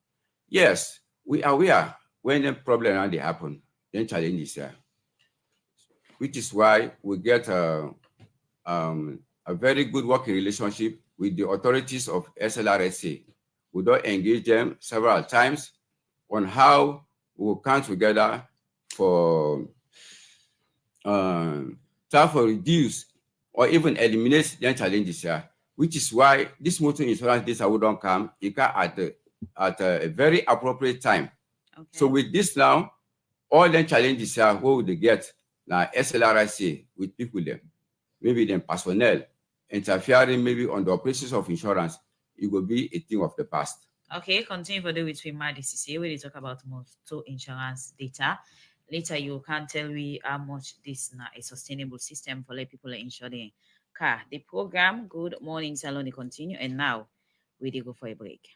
Speaker 9: Yes, we are aware when the problem and they happen, then challenges here. Which is why we get a very good working relationship with the authorities of SLRSA. We don't engage them several times on how we will come together for try to reduce or even eliminate the challenges here, which is why this motor insurance data will don't come at a very appropriate time. Okay. So with this now, all the challenges here, what would they get? Now SLRIC with people there, maybe them personnel interfering maybe on the operations of insurance, it will be a thing of the past.
Speaker 2: Okay, continue for the with DCC where they talk about motor insurance data. Later, you can tell me how much this is a sustainable system for let people insure their car. The program, Good Morning Salon, continue, and now we go for a break.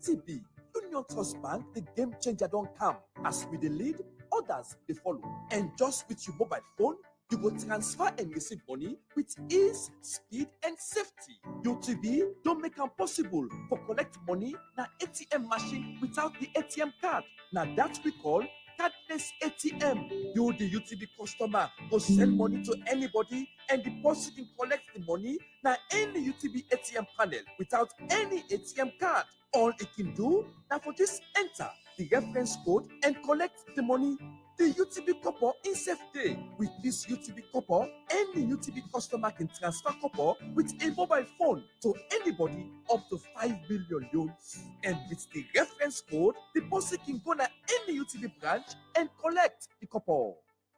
Speaker 1: TB, Union Trust Bank, the game changer don't come. As we the lead, others they follow. And just with your mobile phone, you will transfer and receive money with ease, speed, and safety. UTB don't make it possible for collect money na ATM machine without the ATM card. Now that we call cardless ATM. You, the UTB customer, go send money to anybody and the person can collect the money now any UTB ATM panel without any ATM card. All it can do now for just enter the reference code and collect the money. The UTB copper in safe day. With this UTB copper, any UTB customer can transfer copper with a mobile phone to anybody up to 5 billion loans. And with the reference code, the person can go to any UTB branch and collect the copper.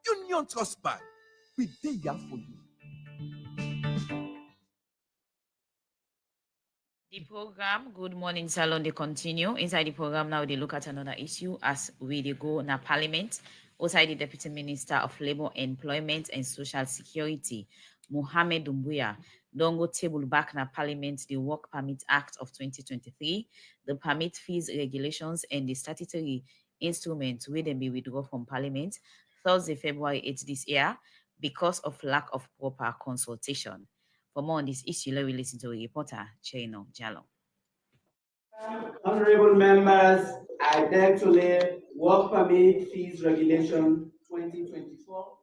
Speaker 1: Union Trust Bank, we dey here for you.
Speaker 2: The program, Good Morning Salon, they continue. Inside the program now, they look at another issue as we they go na Parliament. Outside the Deputy Minister of Labour, Employment and Social Security, Mohammed Doumbouya, don't go table back na Parliament the Work Permit Act of 2023, the permit fees regulations and the statutory instruments where they be withdrawn from Parliament Thursday, February 8 this year because of lack of proper consultation. For more on this issue, let me listen to a reporter, Cheno Jallo.
Speaker 12: Honorable members, I beg to lay Work Permit Fees Regulation 2024.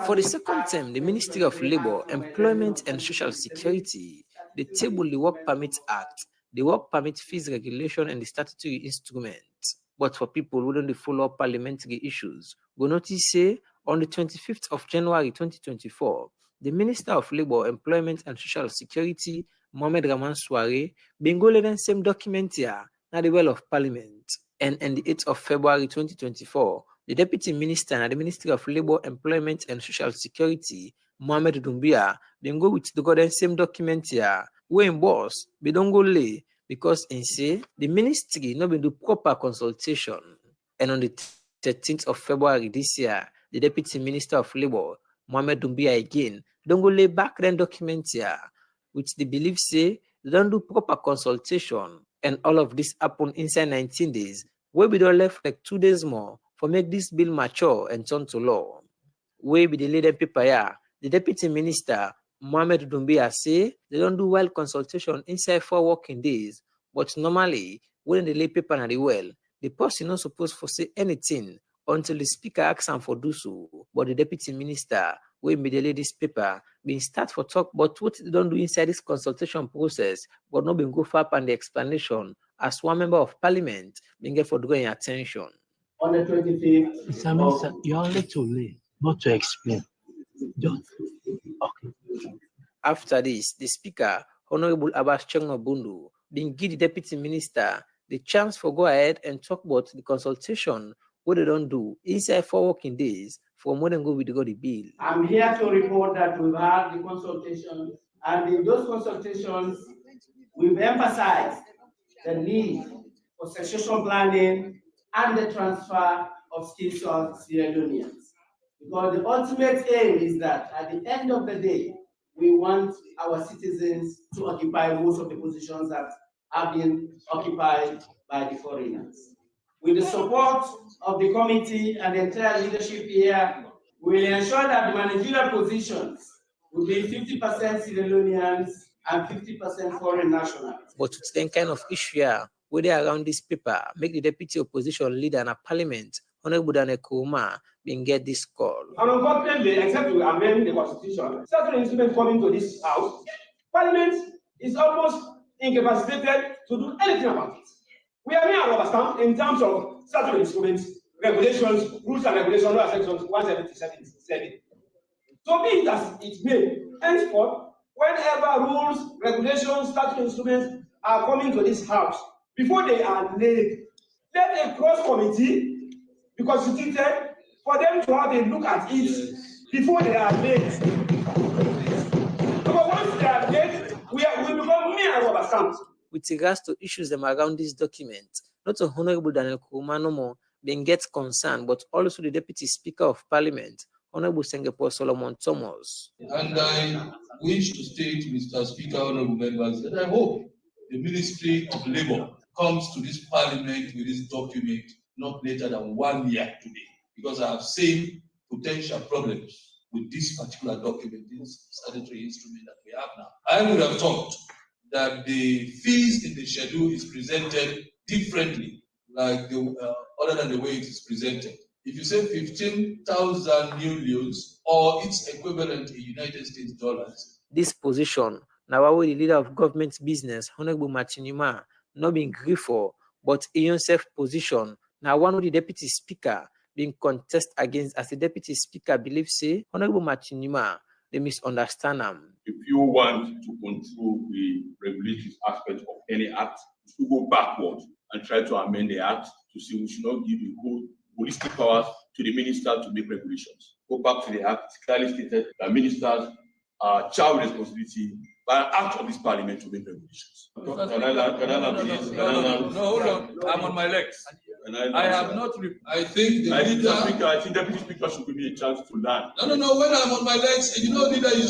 Speaker 13: For the second time, the Ministry of Labour, Employment and Social Security, they tabled the Work Permit Act, the Work Permit Fees Regulation and the statutory instruments. But for people who don't follow up parliamentary issues, go notice say on the 25th of January 2024, the Minister of Labour, Employment and Social Security, Mohamed Rahman Soare, been go the same document here, at the well of Parliament. And on the 8th of February 2024, the Deputy Minister at the Ministry of Labour, Employment and Social Security, Mohammed Doumbouya, been go with the same document here, where in boss, we don't go lay, because in say, the ministry not been do proper consultation. And on the 13th of February this year, the Deputy Minister of Labour, Mohammed Doumbouya again, don't go lay back then document here, which the belief say they don't do proper consultation, and all of this happen inside 19 days, where we don't left like 2 days more for make this bill mature and turn to law. Where be the leading paper here, the Deputy Minister, Mohammed Doumbouya say they don't do well consultation inside 4 working days, but normally, when they lay paper at the well, the person not supposed to say anything until the speaker asks him for do so. But the Deputy Minister, we immediately this paper, been start for talk about what they don't do inside this consultation process, but not been go far on the explanation as one member of Parliament been get for drawing attention.
Speaker 12: On the 25th,
Speaker 14: Mr. Minister, you're only too late, not to explain. Just okay.
Speaker 13: After this, the Speaker, Honorable Abbas Chengno Bundu, been give the Deputy Minister the chance for go ahead and talk about the consultation, what they don't do inside 4 working days for more than go with the bill.
Speaker 12: I'm here to report that we've had the consultation, and in those consultations, we've emphasized the need for succession planning and the transfer of skills to Sierra Leoneans. Because the ultimate aim is that at the end of the day, we want our citizens to occupy most of the positions that have been occupied by the foreigners. With the support of the committee and the entire leadership here, we will ensure that the managerial positions will be 50% Sierra Leoneans and 50% foreign nationals.
Speaker 13: But with the kind of issue here, where they around this paper, make the deputy opposition leader in a parliament, Honorable Daniel Kuma, been get this call.
Speaker 5: And unfortunately, except to amend the constitution, certain instruments coming to this house, Parliament is almost incapacitated to do anything about it. We are mere rubber stamp in terms of certain instruments, regulations, rules and regulations, under sections 177. So be it as it may, henceforth, whenever rules, regulations, certain instruments are coming to this house, before they are laid, let a cross committee be constituted for them to have a look at it before they are laid. Because once they are laid, we become mere rubber stamps.
Speaker 13: With regards to issues them around this document, not a Honorable Daniel Kuma no more being gets concerned, but also the Deputy Speaker of Parliament, Honorable Singapore Solomon Thomas.
Speaker 15: And I wish to state, Mr. Speaker, Honorable members, that I hope the Ministry of Labour comes to this Parliament with this document not later than 1 year today, because I have seen potential problems with this particular document, this statutory instrument that we have now. I would have thought that the fees in the schedule is presented differently, like other than the way it is presented. If you say 15,000 new loans or its equivalent in United States dollars.
Speaker 13: This position, now the leader of government business, Honorable Machinima, not being grieved for, but in self position, now one of the deputy speaker being contest against as the deputy speaker believes say, Honorable Machinima, they misunderstand him.
Speaker 16: If you want to control the regulatory aspect of any act, you go backward and try to amend the act to see we should not give the whole holistic powers to the minister to make regulations. Go back to the act, it's clearly stated that ministers are child responsibility by an act of this parliament to make regulations.
Speaker 15: No, hold on. I'm on my legs. I have not. I think the leader.
Speaker 16: I think Deputy Speaker should give me a chance to learn.
Speaker 15: No. When I'm on my legs, you know, leader, you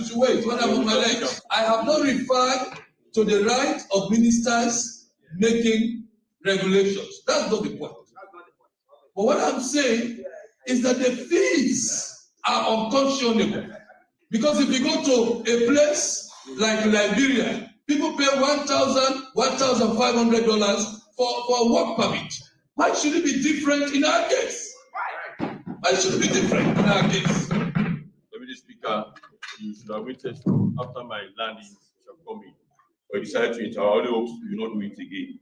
Speaker 15: should wait. When I'm on my legs, I have not referred to the right of ministers making regulations. That's not the point. But what I'm saying is that the fees are unconscionable. Because if you go to a place like Liberia, people pay $1,500 for work permit. Why should it be different in our case? Why should it be different in our case?
Speaker 16: Deputy Speaker, you should have waited after my landing shall come in. But you decided to enter. I only hope you will not do it again.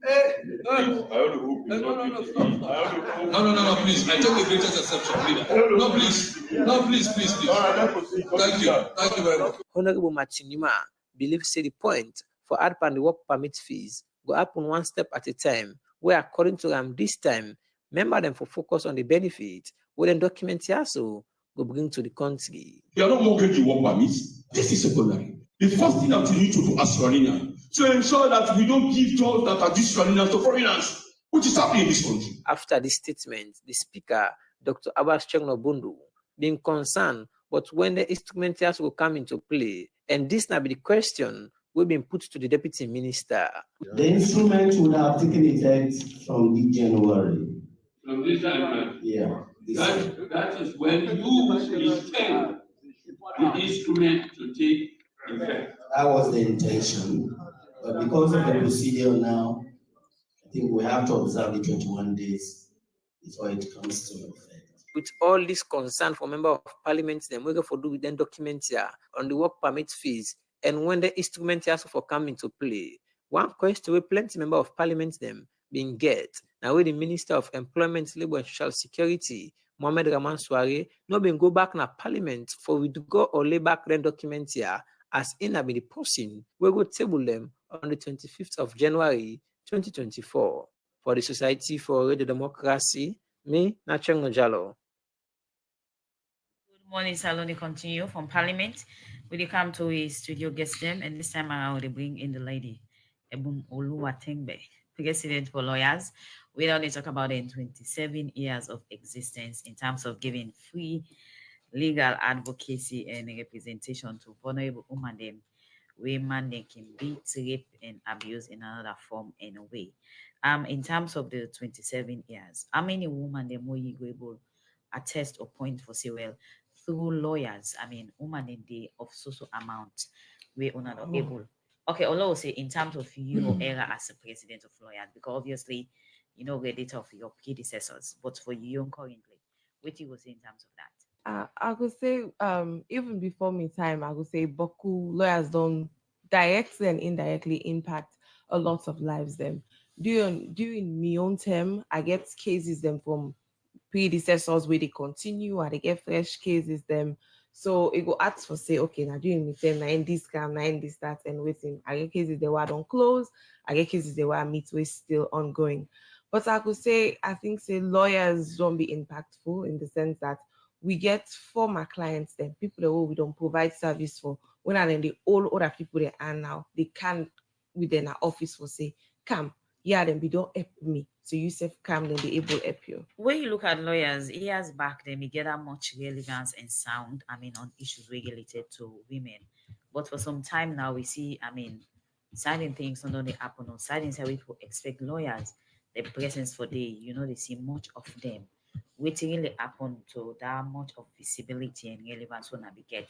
Speaker 16: I only hope you will not do it again.
Speaker 15: No, please. I take the greatest exception, leader. No, please. Thank you very much.
Speaker 13: Honorable Machinima believes say the point for add the work permit fees go happen one step at a time, where according to them this time, member them for focus on the benefit, where then document also go bring to the country.
Speaker 16: You are not mortgaging work permits. This is secondary. The first thing that you need to do as Iranian to ensure that we don't give jobs that are Iranians to foreigners, which is happening in this country.
Speaker 13: After this statement, the speaker, Dr. Abbas Chegno-Bundu, being concerned, but when the instrumentals will come into play, and this now be the question will be put to the deputy minister.
Speaker 12: The instrument would have taken effect from January.
Speaker 15: From this time,
Speaker 12: yeah.
Speaker 15: That is when you intend the instrument to take effect.
Speaker 12: That was the intention, but because of the procedure now, I think we have to observe the 21 days before it comes to effect.
Speaker 13: With all this concern for member of parliament, them we go for do with them documents here on the work permit fees, and when the instrument also for come into play. One question where plenty member of parliament them being get now where the Minister of Employment, Labour and Social Security, Mohamed Rahman Sware, no been go back na parliament for we to go or lay back them documents here as in be the person we go table them on the 25th of January 2024 for the Society for Radio Democracy. Me, Nacheng Nojalo.
Speaker 2: Good morning, Saloni. Continue from Parliament. We come to a studio guest them, and this time around they bring in the lady, Ebum Oluwatengbe, President for Lawyers. We only talk about it in 27 years of existence in terms of giving free legal advocacy and representation to vulnerable women, women they can beat, rape, and abuse in another form and way. In terms of the 27 years, how many women they more you able attest or point for say well through lawyers? I mean, women in the of social amount we are not able. Okay, although say in terms of your era as a president of lawyers, because obviously you know the data of your predecessors, but for you currently, what you will say in terms of that?
Speaker 7: I could say, even before me time, I would say Boku lawyers don't directly and indirectly impact a lot of lives. Them during my own term, I get cases them from predecessors where they continue, or they get fresh cases them. So it go ask for say, okay, now during my term, now in this scam, now in this that, and waiting. I get cases they were don't close. I get cases they were midway still ongoing. But I could say, I think say lawyers don't be impactful in the sense that we get former clients, then people that we don't provide service for. When are then the all other people they are now, they can within our office for say, come, yeah, then we don't help me. So you say come, then they able to help you.
Speaker 2: When you look at lawyers, years back, they may get that much relevance and sound, I mean, on issues related to women. But for some time now, we see, I mean, certain things not only happen on certain side, people expect lawyers, their presence for day, you know, they see much of them. Waiting really happen to that much of visibility and relevance when I get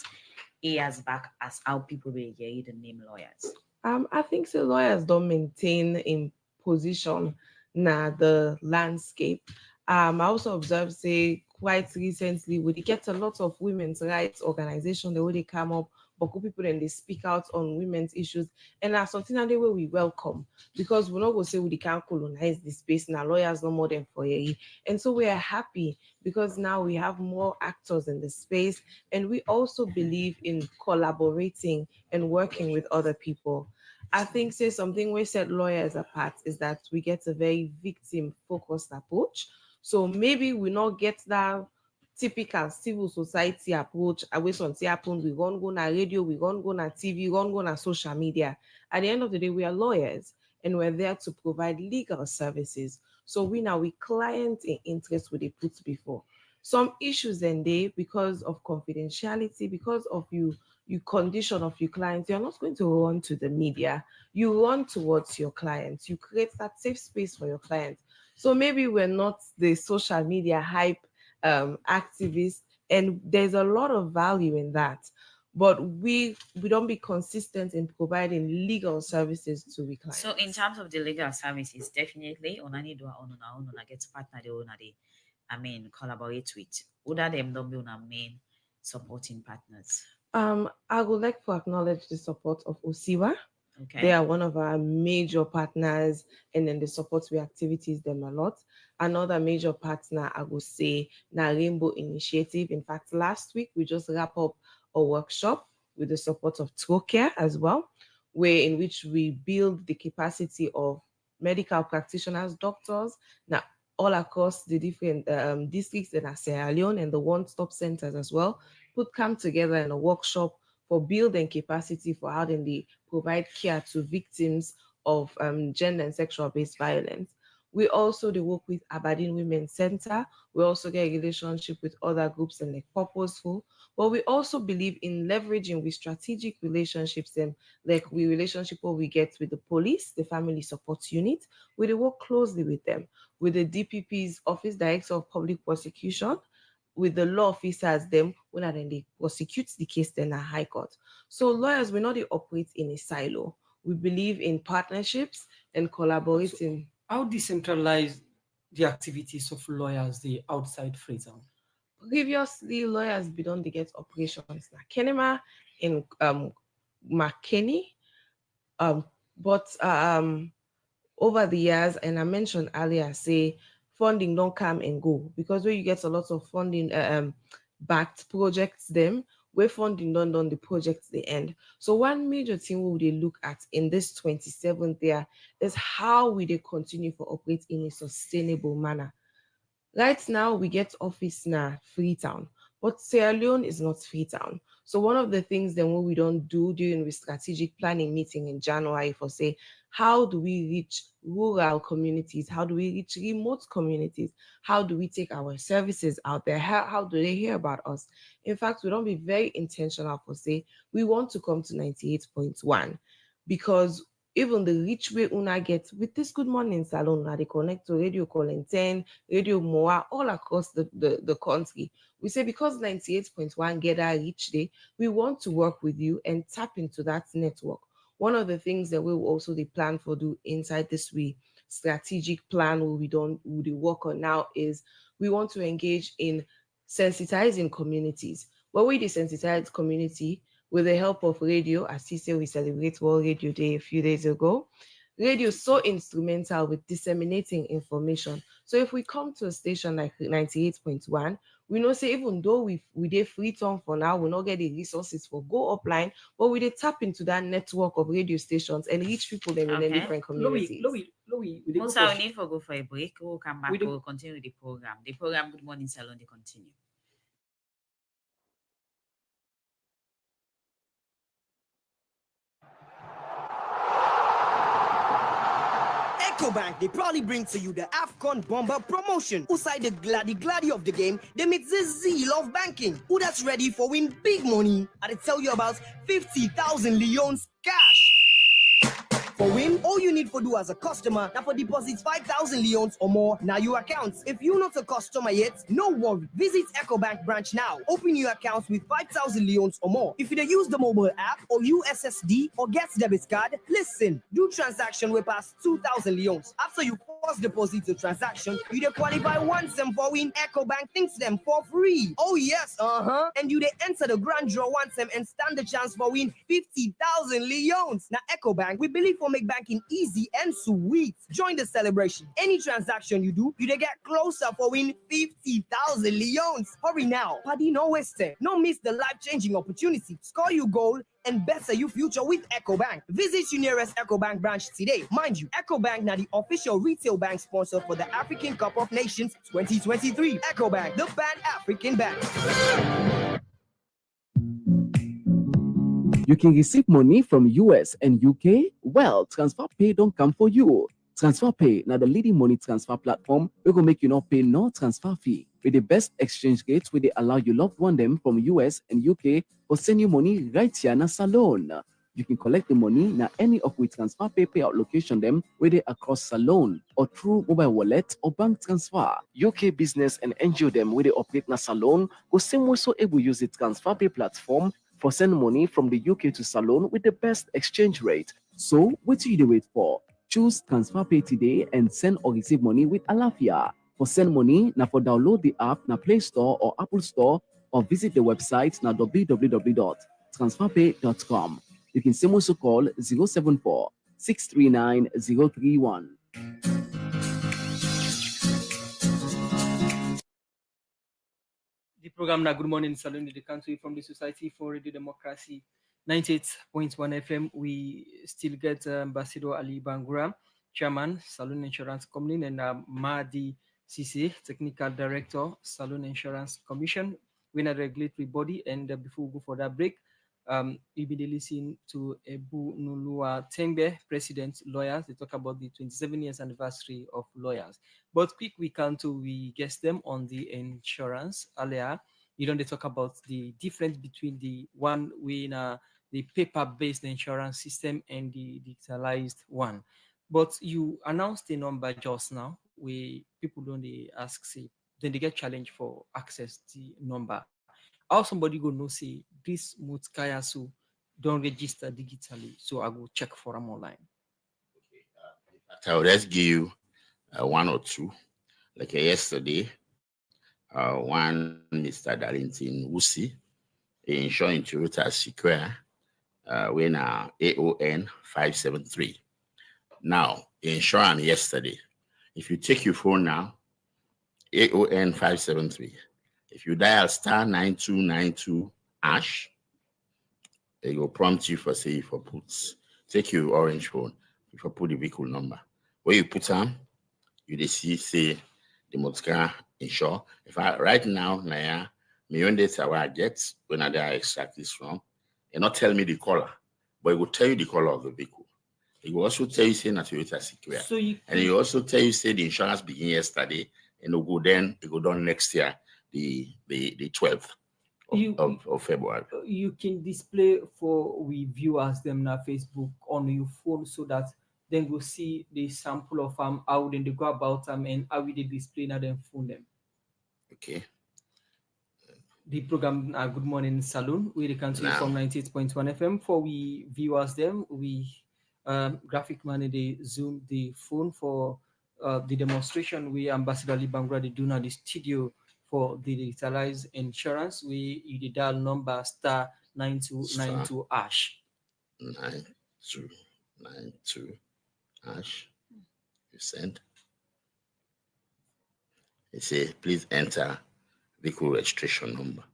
Speaker 2: years back as how people will get the name lawyers.
Speaker 7: I think so lawyers don't maintain in position now the landscape. I also observed, say, quite recently, we get a lot of women's rights organization, the way they come up, but people and they speak out on women's issues, and that's something that they will we welcome, because we're not going to say we can't colonize this space now. Lawyers no more than for a, and so we are happy because now we have more actors in the space, and we also believe in collaborating and working with other people. I think say something we set lawyers apart is that we get a very victim focused approach. So maybe we not get that typical civil society approach. Away something happen, we gonna go na radio, we gonna go na TV, we gonna go na social media. At the end of the day, we are lawyers and we're there to provide legal services. So we client in interest with they put before. Some issues then they because of confidentiality, because of you condition of your clients, you're not going to run to the media. You run towards your clients. You create that safe space for your clients. So maybe we're not the social media hype activists, and there's a lot of value in that. But we don't be consistent in providing legal services to the clients.
Speaker 2: So in terms of the legal services, definitely on any do on our own, get partner the owner they collaborate with. Other them don't be on our main supporting partners.
Speaker 7: I would like to acknowledge the support of Osiwa.
Speaker 2: Okay.
Speaker 7: They are one of our major partners, and then the support we activities them a lot. Another major partner, I would say, na Rainbow Initiative. In fact, last week we just wrap up a workshop with the support of Trocare as well, where in which we build the capacity of medical practitioners, doctors, now all across the different districts in Sierra Leone and the one-stop centers as well, come together in a workshop for building capacity for how they provide care to victims of gender and sexual-based violence. We also work with Aberdeen Women's Center. We also get a relationship with other groups and like Purposeful. But we also believe in leveraging with strategic relationships, and like we relationship what we get with the police, the Family Support Unit. We work closely with them, with the DPP's Office Director of Public Prosecution, with the law officers them when then they prosecute the case then at High Court. So lawyers, we not operate in a silo. We believe in partnerships and collaborating.
Speaker 3: So how decentralized the activities of lawyers the outside Freetown?
Speaker 7: Previously, lawyers be done to get operations na Kenema in McKinney, but over the years, and I mentioned earlier, say funding don't come and go, because where you get a lot of funding backed projects them, where funding done the projects they end. So one major thing we will look at in this 27th year is how we they continue to operate in a sustainable manner. Right now, we get office now Freetown, but Sierra Leone is not Freetown. So one of the things then what we don't do during the strategic planning meeting in January for say, how do we reach rural communities? How do we reach remote communities? How do we take our services out there? How do they hear about us? In fact, we don't be very intentional for say, we want to come to 98.1 because even the rich way una get with this Good Morning Salon, now they connect to Radio Calling 10, Radio Moa, all across the country. We say because 98.1 get our reach day, we want to work with you and tap into that network. One of the things that we will also plan for do inside this week strategic plan we work on now is we want to engage in sensitizing communities. When we desensitize community, with the help of radio, as he said, we celebrate World Radio Day a few days ago. Radio is so instrumental with disseminating information. So if we come to a station like 98.1, we know say even though we did Freetown for now, we not get the resources for go offline, but we did tap into that network of radio stations and reach people in different communities.
Speaker 2: Musa, we need to go for a break. We'll come back. We'll continue the program. The program Good Morning Salon, they continue.
Speaker 17: Ecobank, they probably bring to you the AFCON Bomber promotion. Inside the gladdy of the game, they meet the zeal of banking. Who that's ready for win big money? I tell you about 50,000 Leons cash. For win, all you need for do as a customer, now for deposit 5,000 Leons or more, now your accounts. If you're not a customer yet, no worry. Visit Ecobank branch now. Open your accounts with 5,000 Leons or more. If you use the mobile app or USSD or get debit card, listen, do transaction with past 2,000 Leons. After you first deposit to transaction, you dey qualify once and for win EcoBank thinks them for free. Oh yes, and you dey enter the grand draw once and stand the chance for win 50,000 leons. Now EcoBank, we believe for make banking easy and sweet. Join the celebration. Any transaction you do, you dey get closer for win 50,000 leons. Hurry now, paddy no wasting. No miss the life-changing opportunity. Score you goal and better you future with EcoBank. Visit your nearest EcoBank branch today. Mind you, EcoBank now the official retail bank sponsor for the African Cup of Nations 2023. EcoBank, the Pan-African Bank.
Speaker 18: You can receive money from US and UK? Well, TransferPay don't come for you. TransferPay, now the leading money transfer platform, we will make you not pay no transfer fee. With the best exchange rates, where they allow you loved one them from US and UK or send you money right here in Salone. You can collect the money now any of we TransferPay payout location them where they across Salone or through mobile wallet or bank transfer. UK business and NGO them where they operate na Salone go same way so able use the TransferPay platform for send money from the UK to Salone with the best exchange rate. So what do you wait for? Choose TransferPay today and send or receive money with Alafia. For send money, now for download the app na Play Store or Apple Store or visit the website na www.transferpay.com. You can also call 074 639 031.
Speaker 3: The program now Good Morning Salon, the country from the Society for Radio Democracy 98.1 FM. We still get Ambassador Ali Bangura, Chairman, Salon Insurance Company, and Mahdi Sise, Technical Director, Salon Insurance Commission. We're a regulatory body, and before we go for that break, we'll be listening to Ebu Nulua Tembe, President Lawyers. They talk about the 27 years anniversary of lawyers. But quick, we guess them on the insurance earlier. You know, they talk about the difference between the one in the paper-based insurance system and the digitalized one. But you announced a number just now where people don't ask, say, then they get challenged for access the number. How somebody go know say this Mutkaya so don't register digitally, so I go check for them online.
Speaker 8: So let's give you one or two. Like yesterday, one Mr. Darlington Wusi, insuring Toyota Sequoia, when AON 573. Now, insurance yesterday. If you take your phone now, AON 573. If you dial star 9292 #, it will prompt you for say for puts. Take your orange phone, if you put the vehicle number. Where you put on, you see say the motor insure. If I right now, Naya, my own data where I get when I extract this from, and not tell me the color, but it will tell you the color of the vehicle. It will also tell you say na Toyota Sequoia. So and it will also tell you say the insurance begin yesterday and it go down next year, the 12th of February.
Speaker 3: You can display for we viewers them na Facebook on your phone so that then we'll see the sample of how then they go about them and how we they display na them phone them.
Speaker 8: Okay.
Speaker 3: The program Good Morning Saloon, we can see from 98.1 FM. For we viewers them, we graphic man they zoom the phone for the demonstration. We Ambassador Ali Bangura they do now the studio for the digitalized insurance. We dial number star 9292 #.
Speaker 8: 9292 #. You send. You say please enter vehicle registration number.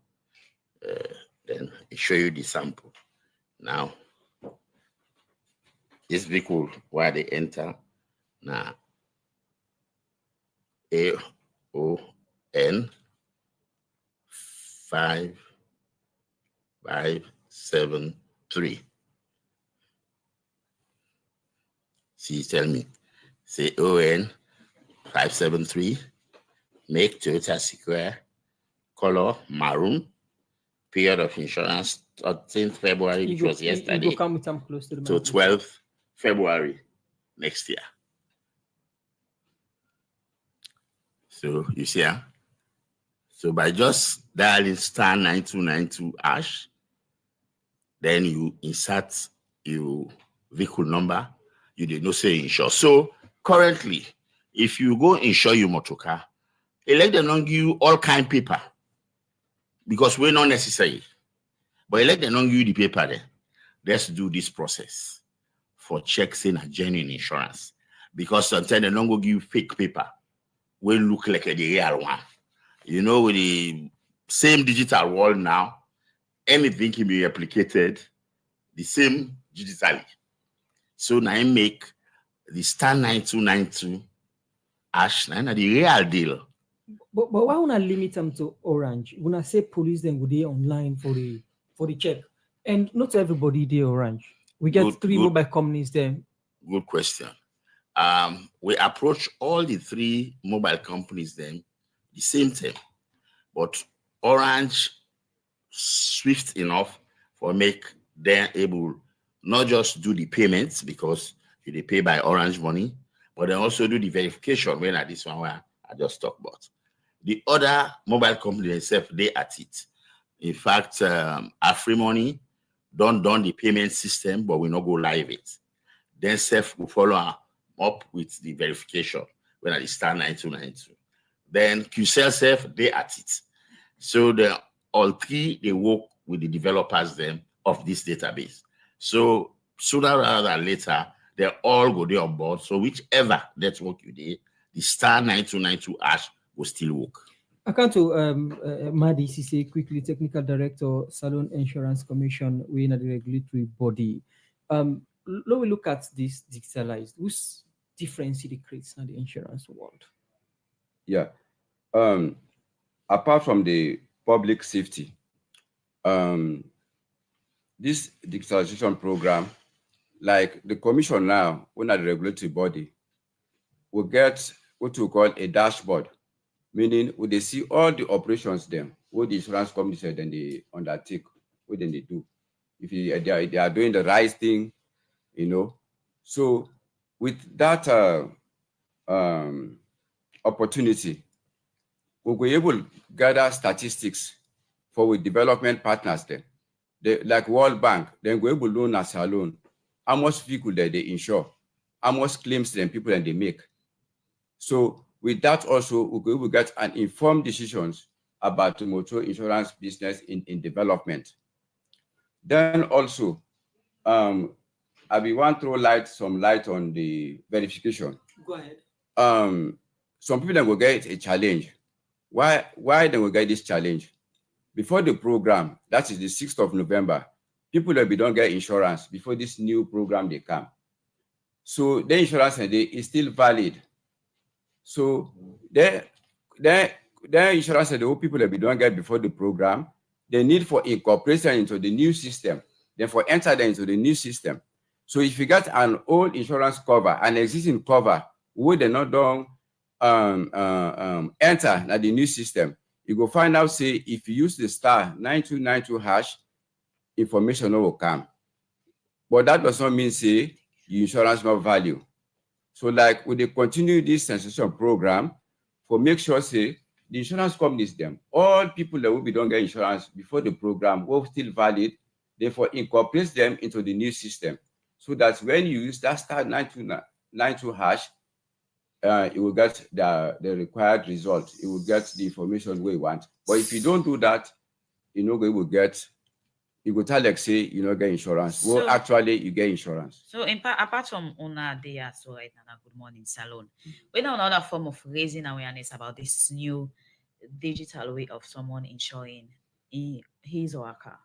Speaker 8: Then it show you the sample. Now, this vehicle where they enter now AON 573. See, tell me, say ON 573, make Toyota Sequoia, color maroon, period of insurance 13th February, which was yesterday,
Speaker 3: come close to the
Speaker 8: to 12th February next year. So you see, so by just dialing star 9292 #, then you insert your vehicle number, you did not say insure. So currently, If you go insure your motor car, let them not give you all kind paper because we're not necessary. But let them not give you the paper there. Let's do this process for checks in a genuine insurance. Because sometimes they don't go give you fake paper will look like the real one. You know, with the same digital world now, anything can be replicated the same digitally. So now I make the star 9292 hash now the real deal.
Speaker 3: But why wanna limit them to orange? When I say police, then would they online for the check? And not everybody they orange. We get three mobile companies there.
Speaker 8: Good question. We approach all the three mobile companies then the same time, but Orange swift enough for make them able not just do the payments because they pay by Orange money, but they also do the verification when at this one where I just talked about. The other mobile company themselves, they at it. In fact, AfriMoney don't done the payment system, but we not go live it. Then self will follow up with the verification when at the star 9292. Then QCell self, they at it. So the all three they work with the developers then of this database. So sooner rather than later, they all go there on board. So whichever network you did, the star 9292 hash will still work.
Speaker 3: I come to Madi Sise, quickly technical director, Salon Insurance Commission, we're in the regulatory body. Let we look at this digitalized. What's difference it creates in the insurance world?
Speaker 9: Yeah. Apart from the public safety, this digitalization program, like the commission now, when at the regulatory body, will get what we call a dashboard, meaning would they see all the operations then, what the insurance company said, then they undertake, what then they do. If they are doing the right thing, you know. So with that opportunity, we'll be able to gather statistics for with development partners then. Like World Bank, then we're able to loan as a loan, how much vehicle that they insure, how much claims then people that they make. So with that also, we will get an informed decisions about the motor insurance business in development. Then also, I want to throw some light on the verification.
Speaker 3: Go ahead.
Speaker 9: Some people then will get a challenge. Why they will get this challenge? Before the program, that is the 6th of November, people that don't get insurance before this new program they come. So the insurance is still valid. So the insurance and the old people that we don't get before the program, they need for incorporation into the new system, then for enter them into the new system. So if you get an old insurance cover, an existing cover, where they not done enter at the new system, you go find out, say, if you use the star 9292 hash, information will come. But that does not mean, say, your insurance not value. So like, would they continue this sensation program for make sure, say, the insurance companies, them, all people that will be don't get insurance before the program will still valid, therefore incorporate them into the new system. So that when you use that star 9292 hash, it will get the required result. It will get the information we want. But if you don't do that, you know, we will get, you will tell like say you don't get insurance. So, well, actually you get insurance.
Speaker 2: So apart from Una there, so right now, good morning, Salon. We know another form of raising awareness about this new digital way of someone insuring his or her car.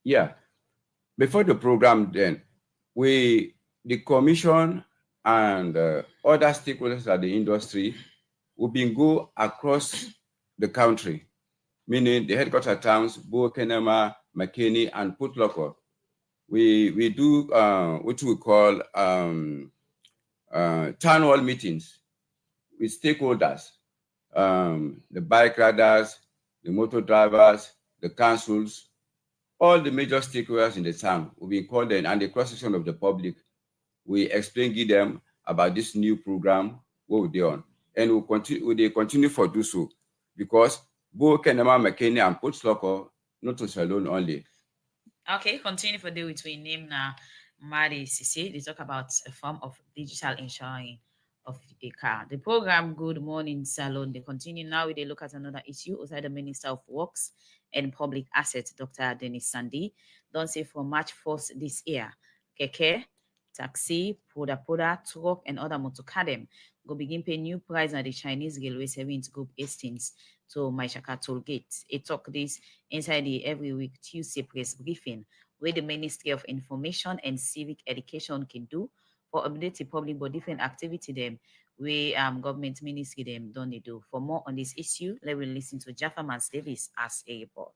Speaker 9: Yeah. Before the program, then the commission and other stakeholders at the industry will be go across the country, meaning the headquarter towns, Bo, Kenema, McKinney, and Putlocker. We do what we call town hall meetings with stakeholders, the bike riders, the motor drivers, the councils, all the major stakeholders in the town will be called in, and the cross-section of the public. We explain to them about this new program, what we're on, and they continue for do so, because Bo, Kenema, McKinney, and Putlocker, not to Salon only.
Speaker 2: Okay, continue for the between name now. Mari Sisi, they talk about a form of digital insuring of a car. The program Good Morning Salon, they continue now with a look at another issue outside the Minister of Works and Public Assets, Dr. Dennis Sandy. Don't say from March 1st this year, keke, taxi, poda, truck, and other motorcadem go begin pay new price at the Chinese Railway Service Group Hastings to Maishaka toll gate. It talk this inside the every week Tuesday press briefing, where the Ministry of Information and Civic Education can do for update the public but different activity them we government ministry them don't they do. For more on this issue, let me listen to Jaffa Mans Davis as a report.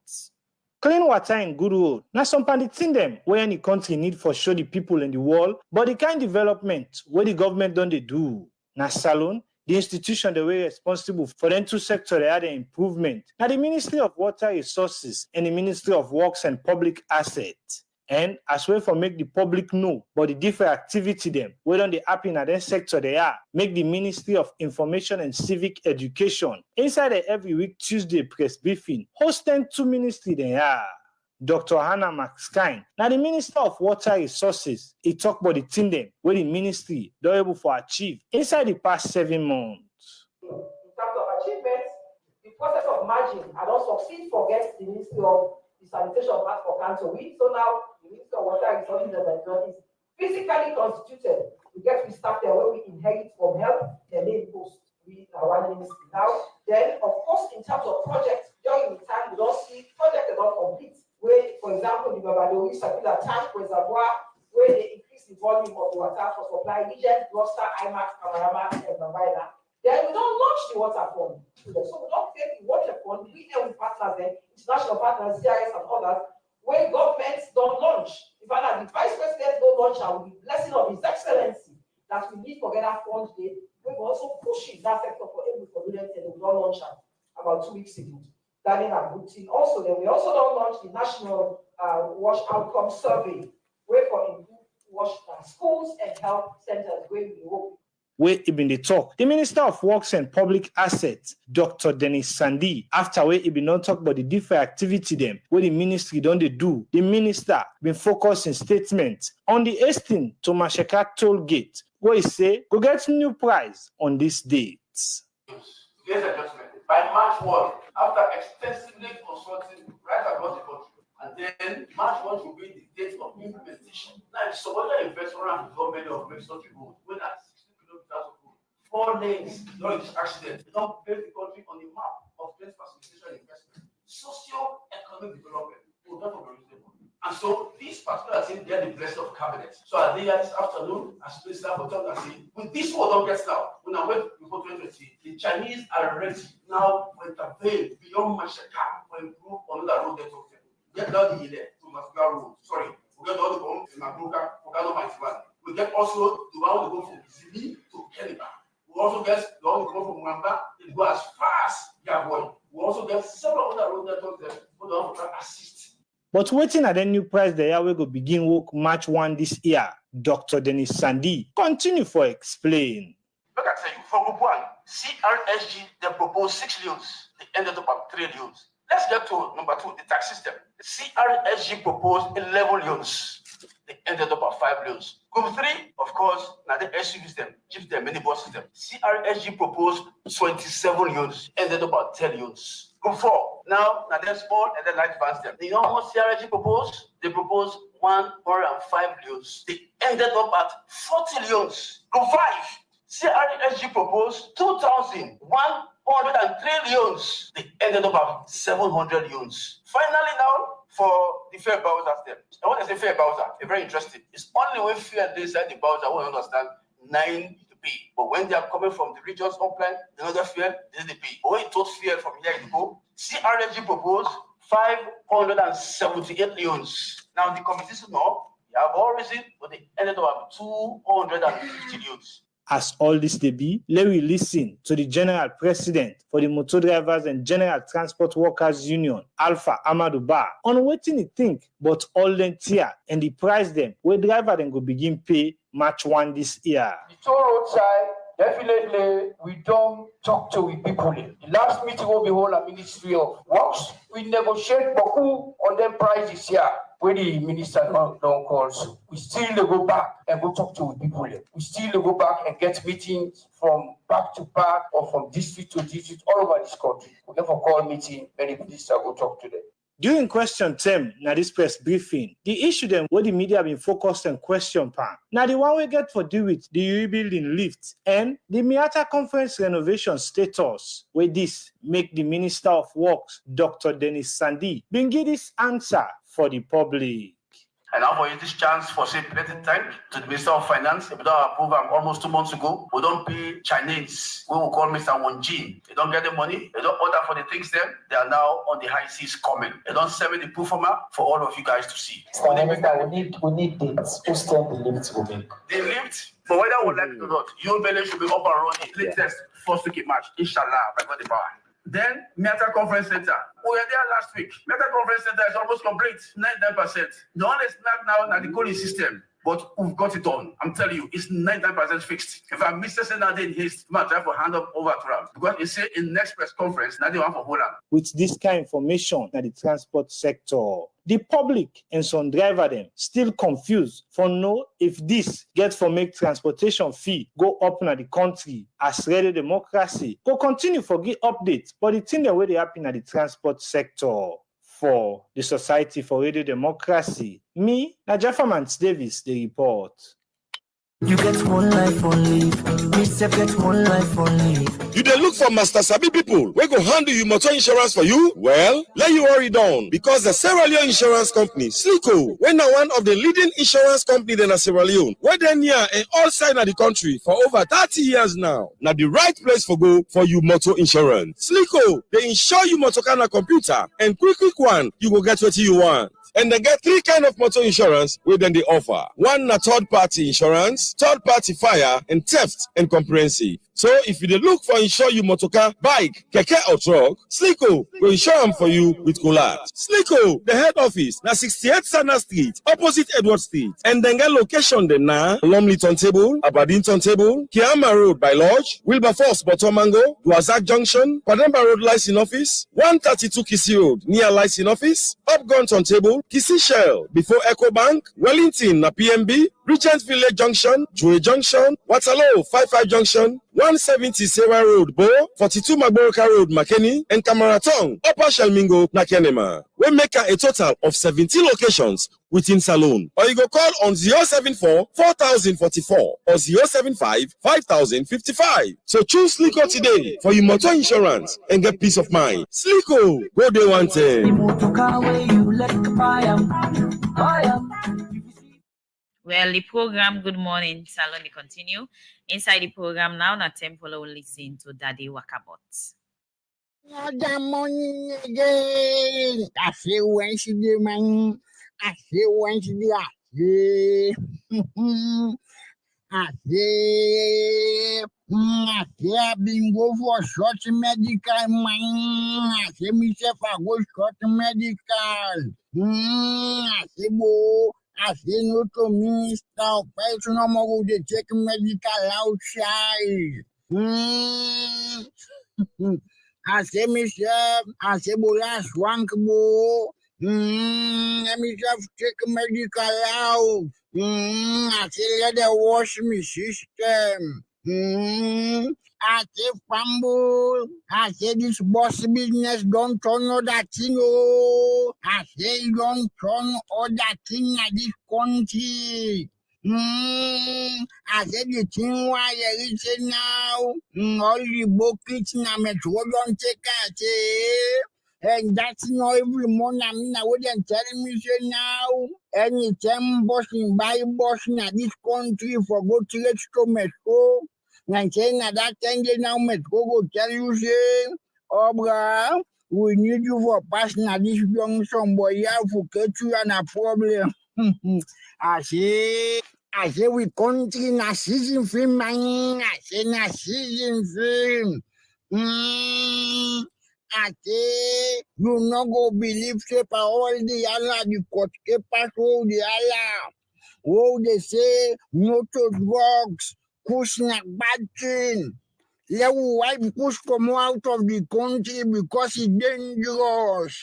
Speaker 19: Clean water and good road. Now some thing them where any country need for show the people in the world, but the kind development where the government don't they do. Now Salon, the institution the way responsible for them two sectors they had an improvement. Now the Ministry of Water Resources and the Ministry of Works and Public Assets. And as well for make the public know about the different activity them, where don't they happen at that sector they are, make the Ministry of Information and Civic Education inside the every week Tuesday press briefing, hosting two ministry they are. Dr. Hannah McSkine. Now the Minister of Water Resources, he talk about the thing them where the ministry they're able to achieve inside the past 7 months.
Speaker 20: In terms of achievements, the process of merging had also succeed forget the Ministry of the Sanitation Part for Council. So now the Ministry of Water Resources is physically constituted to get we start there where we inherit from help the name post with our ministry. Now, then of course in terms of projects, during the time we don't see projects that don't complete. Where, for example, the Babadori Circular Tank Reservoir, where they increase the volume of the water for supply regions, Gloucester, IMAX, Camarama, and Mambila. Then we don't launch the water fund. So we don't take the water fund, we have partners there, international partners, CIS and others, where governments don't launch. In fact, the Vice President don't launch and with the blessing of His Excellency that we need to get that fund there, we're also pushing that sector for able to do that, and we don't launch about 2 weeks ago. That in a good thing. Also, then we also don't launch the National Wash Outcome Survey, where for improved wash schools and health centers where we work.
Speaker 19: Where he been the talk. The Minister of Works and Public Assets, Dr. Dennis Sandy, after where he been not talk about the different activity them, where the ministry don't they do. The minister been focused in statements on the Hastings to Mashaka toll gate, where he say, go get new price on these dates.
Speaker 4: Here's adjustment. By March 1, after extensively consulting right across the country, and then March 1 will be the date of implementation. Now, if some other investors around the government of Mexico road, when at 60 kilometers of road, 4 lanes during this accident, they don't place the country on the map of place facilitation investment, socio-economic development, will not be reasonable. And so these particular things get the blessing of cabinet. So I think this afternoon, as Minister for talk and say, with this war don't get now, when I went before 2020, the Chinese are ready now to intervene beyond Mashaka for improve another road they talk to. Get down the hill to Masuka Road. Sorry, we get all the go to Magruka, Okano Maitwan. We get also the one to go from Zibi to Keniba. We also get the one to go from Mwamba, it go as far as Yabon. We also get several other road they talk to them, who don't assist.
Speaker 19: But waiting at the new price the year we go begin work March 1 this year. Dr. Dennis Sandy continue for explain.
Speaker 4: Look at you for group 1, CRSG they propose 6 loans, they ended up at 3 loans. Let's get to number 2, the tax system. The CRSG proposed 11 loans, they ended up at 5 loans. Group 3, of course, now the SUVs them, chips them, minibus system. CRSG proposed 27 loans, ended up at 10 loans. Group 4. Now they're small and then light vans them. You know how much CRSG proposed? They proposed 105 loans. They ended up at 40 loans. Group 5. CRSG proposed 2,103 loans. They ended up at 700 loans. Finally now, for the fair Bowser them. And when I say fair Bowser, it's very interesting. It's only when fear they inside the Bowser we understand 9 pay. But when they are coming from the regions upline, another fear, this is the pay. But when it was fear from here to go, CRSG proposed 578 loans. Now the competition now, they have all risen, but they ended up at 250 loans.
Speaker 19: As all this they be, let we listen to the General President for the Motor Drivers and General Transport Workers Union, Alpha Amadou Ba, on what he think, but all them tier and the price them, where driver then go begin pay March 1 this year.
Speaker 21: The toll roadside
Speaker 12: Definitely, we don't talk to people. The last meeting will be hold a Ministry of Works. We negotiate Baku on them prices here. When the minister don't call, so we still go back and go talk to people. We still go back and get meetings from back to back or from district to district all over this country. We never call meeting and the minister go talk to them.
Speaker 19: During question time, now this press briefing, the issue them where the media been focused on question pan. Now the one we get for do with the rebuilding lift and the Miata conference renovation status, where this make the Minister of Works, Dr. Dennis Sandi, bring give this answer for the public.
Speaker 4: And now for this chance for say plenty thank to the Minister of Finance. If we don't approve them almost 2 months ago, we don't pay Chinese. We will call Mr. Wonjin. They don't get the money. They don't order for the things them. They are now on the high seas coming. They don't send me the proof for all of you guys to see.
Speaker 12: We need dates. Who stand the lift will make?
Speaker 4: The lift, but whether we like it or not, your belly should be up and running. Latest first week in March, inshallah, by God the power. Then, Miata Conference Center. We were there last week. Miata Conference Center is almost complete, 99%. The only snag now is the cooling system, but we've got it on. I'm telling you, it's 99% fixed. If I miss this another in haste, I'm trying to hand over to them. Because you say in next press conference, now they want for Holland.
Speaker 19: With this kind of information in the transport sector, the public and some driver them still confused for know if this get for make transportation fee go up in the country as Radio Democracy go continue for get updates, but the thing the way they happen at the transport sector for the Society for Radio Democracy. Me, Najafaman Davis, the report.
Speaker 21: You get one life only. Me self get one life only.
Speaker 10: You dey look for Master Sabi people wey go handle you motor insurance for you? Well, let you worry down because the Sierra Leone Insurance Company, Slico, wey na one of the leading insurance company in Sierra Leone, wey dey near and all side of the country for over 30 years now. Na the right place for go for you motor insurance. Slico, they insure you motor car na computer and quick one, you go get what you want. And they get 3 kind of motor insurance where then they offer. One na third-party insurance, third-party fire, and theft and comprehensive. So if you dey look for insure you motor car, bike, keke or truck, Slico will insure them for you with collage. Slico, the head office, na 68 Sana Street, opposite Edward Street. And then get location dem na Lumley Turntable, Aberdeen Turntable, Kiama Road by Lodge, Wilberforce Botomango, Duazak Junction, Pademba Road Licensing Office, 132 Kisi Road near Licensing Office, Upgun Turntable, Kisi Shell, before Ecobank, Wellington na PMB, Regent Village Junction, Joy Junction, Waterloo 55 Junction, 170 Sarah Road, Bo, 42 Magboroka Road, Makeni, and Kamaratong, Upper Shelmingo, Nakenema. We make a total of 17 locations within Salone. Or you go call on 074 4044 or 075 5055. So choose Slico today for your motor insurance and get peace of mind. Slico, go day one time.
Speaker 2: Well, the program, Good Morning Salon, they continue. Inside the program now, na temple will listen to Daddy Wakabot.
Speaker 22: Good morning again. I say Wednesday, man. I say Wednesday. I say been go for short medical, man. I say myself I go short medical. I say bo. I say no to minister of personal go to take medical outside. I say myself, I say bola swank bo. Let myself take medical out. I say let them wash me system. I say fumble. I say this boss business don't turn all that thing. Oh, I say don't turn all that thing at this country. I said the thing why you reach now. All the buckets na metro don't take it. And that's not every month. I mean, I wouldn't tell me say now. Anytime bossing by bossing at this country for go to extra metro. And saying that 10 days now metro go tell you say, oh bruh, we need you for passing at this young son boy. You have to get you on a problem. I say we country na season film, man. I say na season film. I say you no go believe say for all the Allah the court papers all the Allah. Oh, they say no to drugs. kush na bad thing. Let wife kush come out of the country because it's dangerous.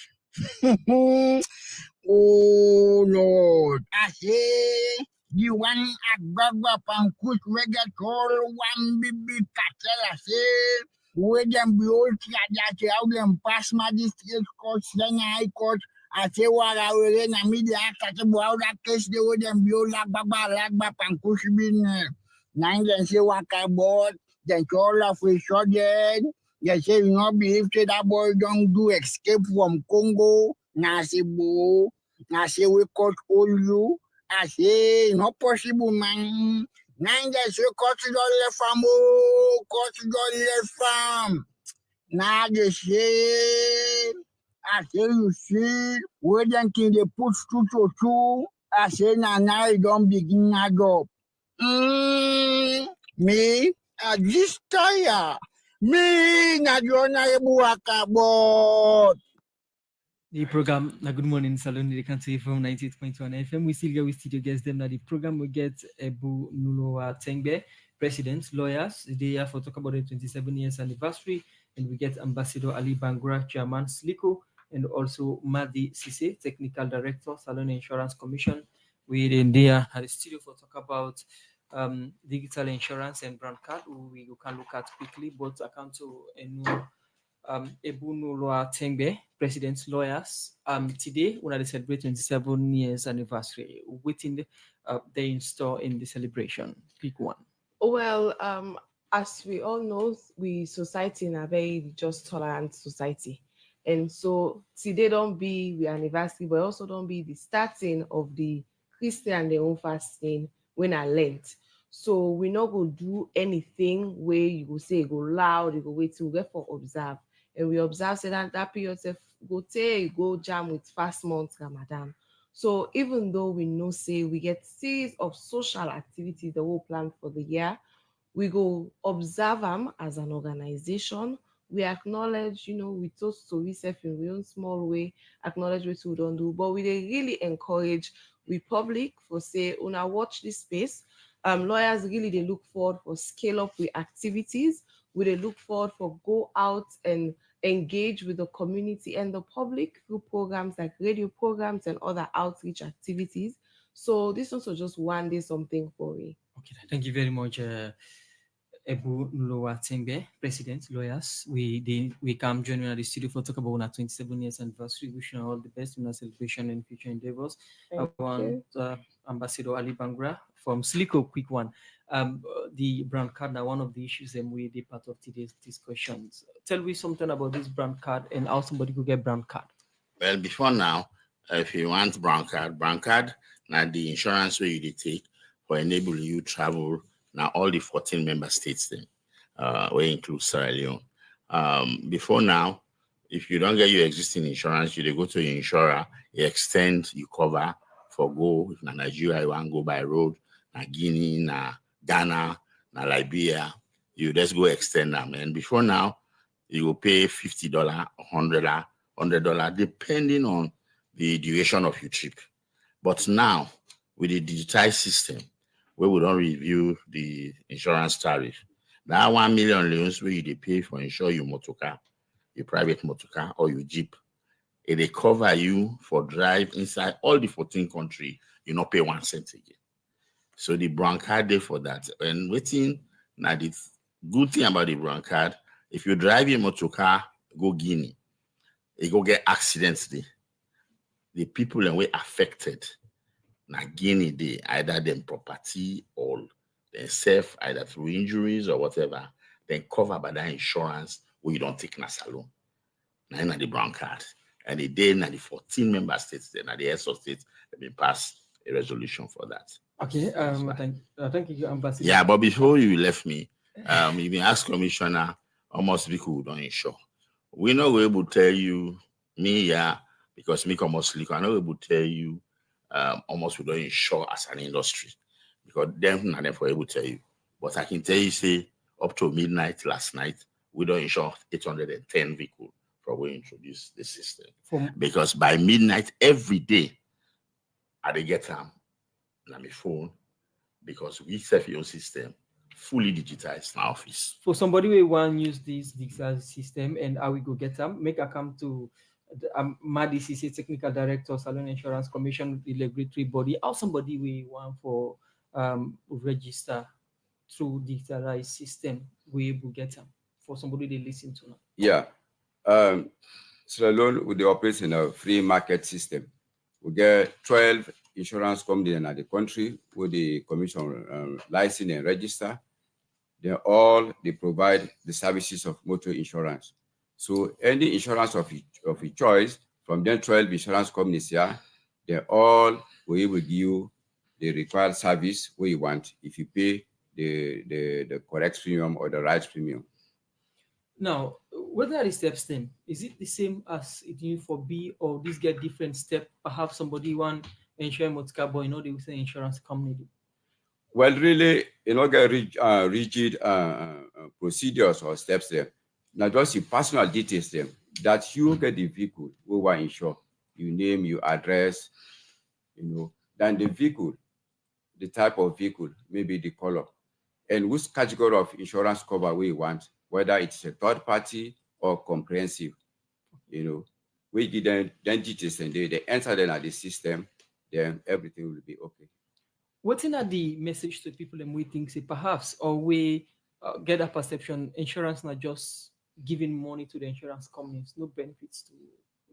Speaker 22: Oh Lord, I say the one Agbagba Pankush we get all one big cartel. I say we them be all that how them pass magistrate court, then high court. I say what I will in a media catch about that case. They would them be all Lagba Pankush bin. Nine then say what I bought. Then all of a sudden they say you not believe that boy don't do escape from Congo. Now say bo. I say we court all you. I say not possible, man. Nine days we court it all left farm. Oh, court it all left farm. Now they say, I say you see, we don't think they put 2 to 2. I say now it don't begin a job. Me, I just tired. Me, na jona ebu akabot.
Speaker 3: The program, na Good Morning Salon, they can say from 98.1 FM. We still get with studio guests them. Now the program we get Ebu Nulowa Tengbe, president, lawyers. They are for talk about the 27 years anniversary, and we get Ambassador Ali Bangra, chairman, Sliko, and also Madi Sise, technical director, Salon Insurance Commission. We in there at the studio for talk about digital insurance and brand card. We can look at quickly, but I come to a new. Ebu Nulowa Tengbe, president's lawyers. Today, when they celebrate 27 years anniversary, waiting they in store in the celebration. Pick one.
Speaker 7: Well, as we all know, we society in a very just tolerant society. And so today don't be the anniversary, but also don't be the starting of the Christian their own fasting when I Lent. So we not go do anything where you go say go loud, you go wait till we get for observe. And we observe say that period go jam with fast months Ramadan. So even though we know say we get series of social activities that we'll plan for the year, we go observe them as an organization. We acknowledge, we told story self in our own small way, acknowledge what we don't do, but we really encourage we public for say, una watch this space. Lawyers really they look forward for scale up with activities. They look forward for go out and engage with the community and the public through programs like radio programs and other outreach activities. So this also just one day something for me.
Speaker 3: Okay, thank you very much, Ebu Nulowa Tengbe, president, lawyers. We come join you at the studio for talk about our 27 years anniversary. Wishing all the best in our celebration and future endeavors. I want Ambassador Ali Bangra from Sliko, quick one. The brand card now one of the issues and we did part of today's discussions. Tell me something about this brand card and how somebody could get brand card.
Speaker 8: Well, before now, if you want brand card, now the insurance where you take for enable you travel now all the 14 member states then, where include Sierra Leone. Before now, if you don't get your existing insurance, you go to your insurer, you extend, you cover for go. If na Nigeria, you want to go by road, na Guinea, na Ghana, na Liberia, you just go extend them. And before now, you will pay $50, $100, depending on the duration of your trip. But now, with the digitized system, where we don't review the insurance tariff, that 1 million loans where you pay for insure your motor car, your private motor car, or your Jeep, they cover you for drive inside all the 14 countries, you not pay 1 cent again. So the brand card there for that. And waiting, now the good thing about the brand card, if you drive your motor car, go Guinea, you go get accidents there. The people and we affected, now Guinea they either them property or themselves, either through injuries or whatever, then covered by that insurance where you don't take na salon. Now in the brown card. And the day now the 14 member states, then at the heads of states, they been passed a resolution for that.
Speaker 3: Okay, thank you, Ambassador.
Speaker 8: Yeah, but before you left me, you been asked Commissioner, almost people who don't insure. We're not able to tell you, because me come Sliko, I'm not able to tell you almost we don't insure as an industry. Because them not for able to tell you. But I can tell you, say, up to midnight last night, we don't insure 810 vehicles from when we introduce the system. Because by midnight every day, I get them on my phone because we set your system fully digitized in our office.
Speaker 3: For somebody who want use this digital system and how we go get them, make a come to Madi CC Technical Director, Salon Insurance Commission, the regulatory body. How somebody we want for register through digitalized system, we able get them for somebody they listen to now.
Speaker 9: Yeah. Salon would operate in a free market system. We get 12 insurance companies in the country with the commission license and register. They provide the services of motor insurance. So any insurance of your choice from them 12 insurance companies here, they all will give you the required service where you want if you pay the correct premium or the right premium.
Speaker 3: Now, what are the steps then? Is it the same as it is for B, or this get different step? Perhaps somebody want insure motor boy, they will say insurance company.
Speaker 9: Well, really, get rigid procedures or steps there. Now, just your personal details there that you get the vehicle we want insure. You name, your address, then the vehicle, the type of vehicle, maybe the color, and which category of insurance cover we want, whether it's a third party or comprehensive. We give them details and they enter them at the system, then everything will be okay.
Speaker 3: What's in the message to people and we think say perhaps or we get a perception insurance not just giving money to the insurance companies, no benefits to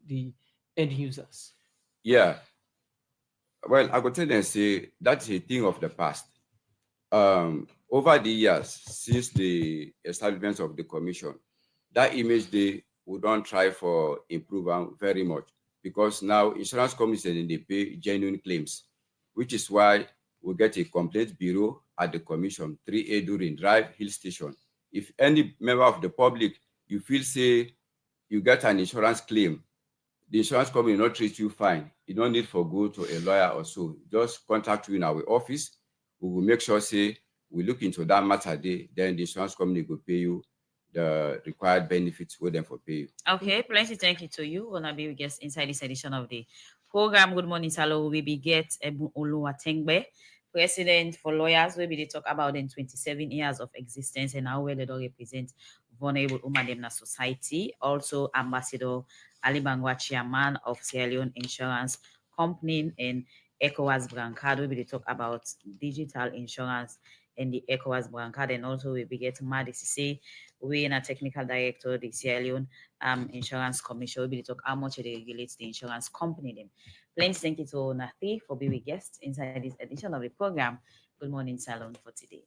Speaker 3: the end users?
Speaker 9: Yeah. Well, I could tell them say that's a thing of the past. Over the years, since the establishment of the commission, that image we don't try for improvement very much because now insurance companies they pay genuine claims, which is why we get a complaint bureau at the commission, 3A during Drive Hill Station. If any member of the public, you feel say you get an insurance claim, the insurance company will not treat you fine. You don't need to go to a lawyer or so. Just contact you in our office. We will make sure say we look into that matter then the insurance company will pay you the required benefits with them for pay you.
Speaker 2: Okay, plenty thank you to you. Wanna be guest inside this edition of the program. Good morning, Salo. We be get Oluwatengbe, president for lawyers. We be talk about in 27 years of existence and how well they don't represent vulnerable women in the society. Also, Ambassador Ali Bangwa, chairman of Sierra Leone Insurance Company and Ecowas brand card. We be talk about digital insurance and the Ecowas brand card, and also we be get Madi CC. We in a technical director, the Sierra Leone Insurance Commission. We talk how much it regulates the insurance company. Them. Plenty thank you to Nathi for being with guests inside this edition of the program. Good morning, Salon for today.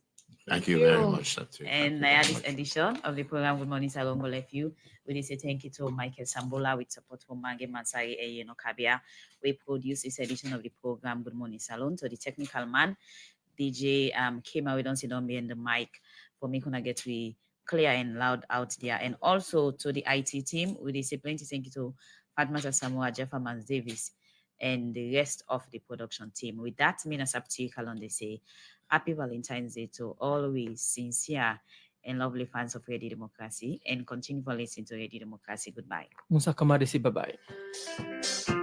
Speaker 8: Thank you very much, Nathi.
Speaker 2: And this edition of the program, Good Morning Salon, will let you. We say thank you to Michael Sambola with support from Mange Mansari Eyeno Kabia. We produce this edition of the program, Good Morning Salon. To the technical man, DJ came out, we don't sit down behind the mic for me gonna get we clear and loud out there. And also to the IT team, we say plenty thank you to Fatmata Samoa, Jefferman Davis, and the rest of the production team. With that, Mina Sapti Kalon, they say happy Valentine's Day to always sincere and lovely fans of Radio Democracy, and continue for listening to Radio Democracy. Goodbye.
Speaker 3: Musa Kamade say bye-bye.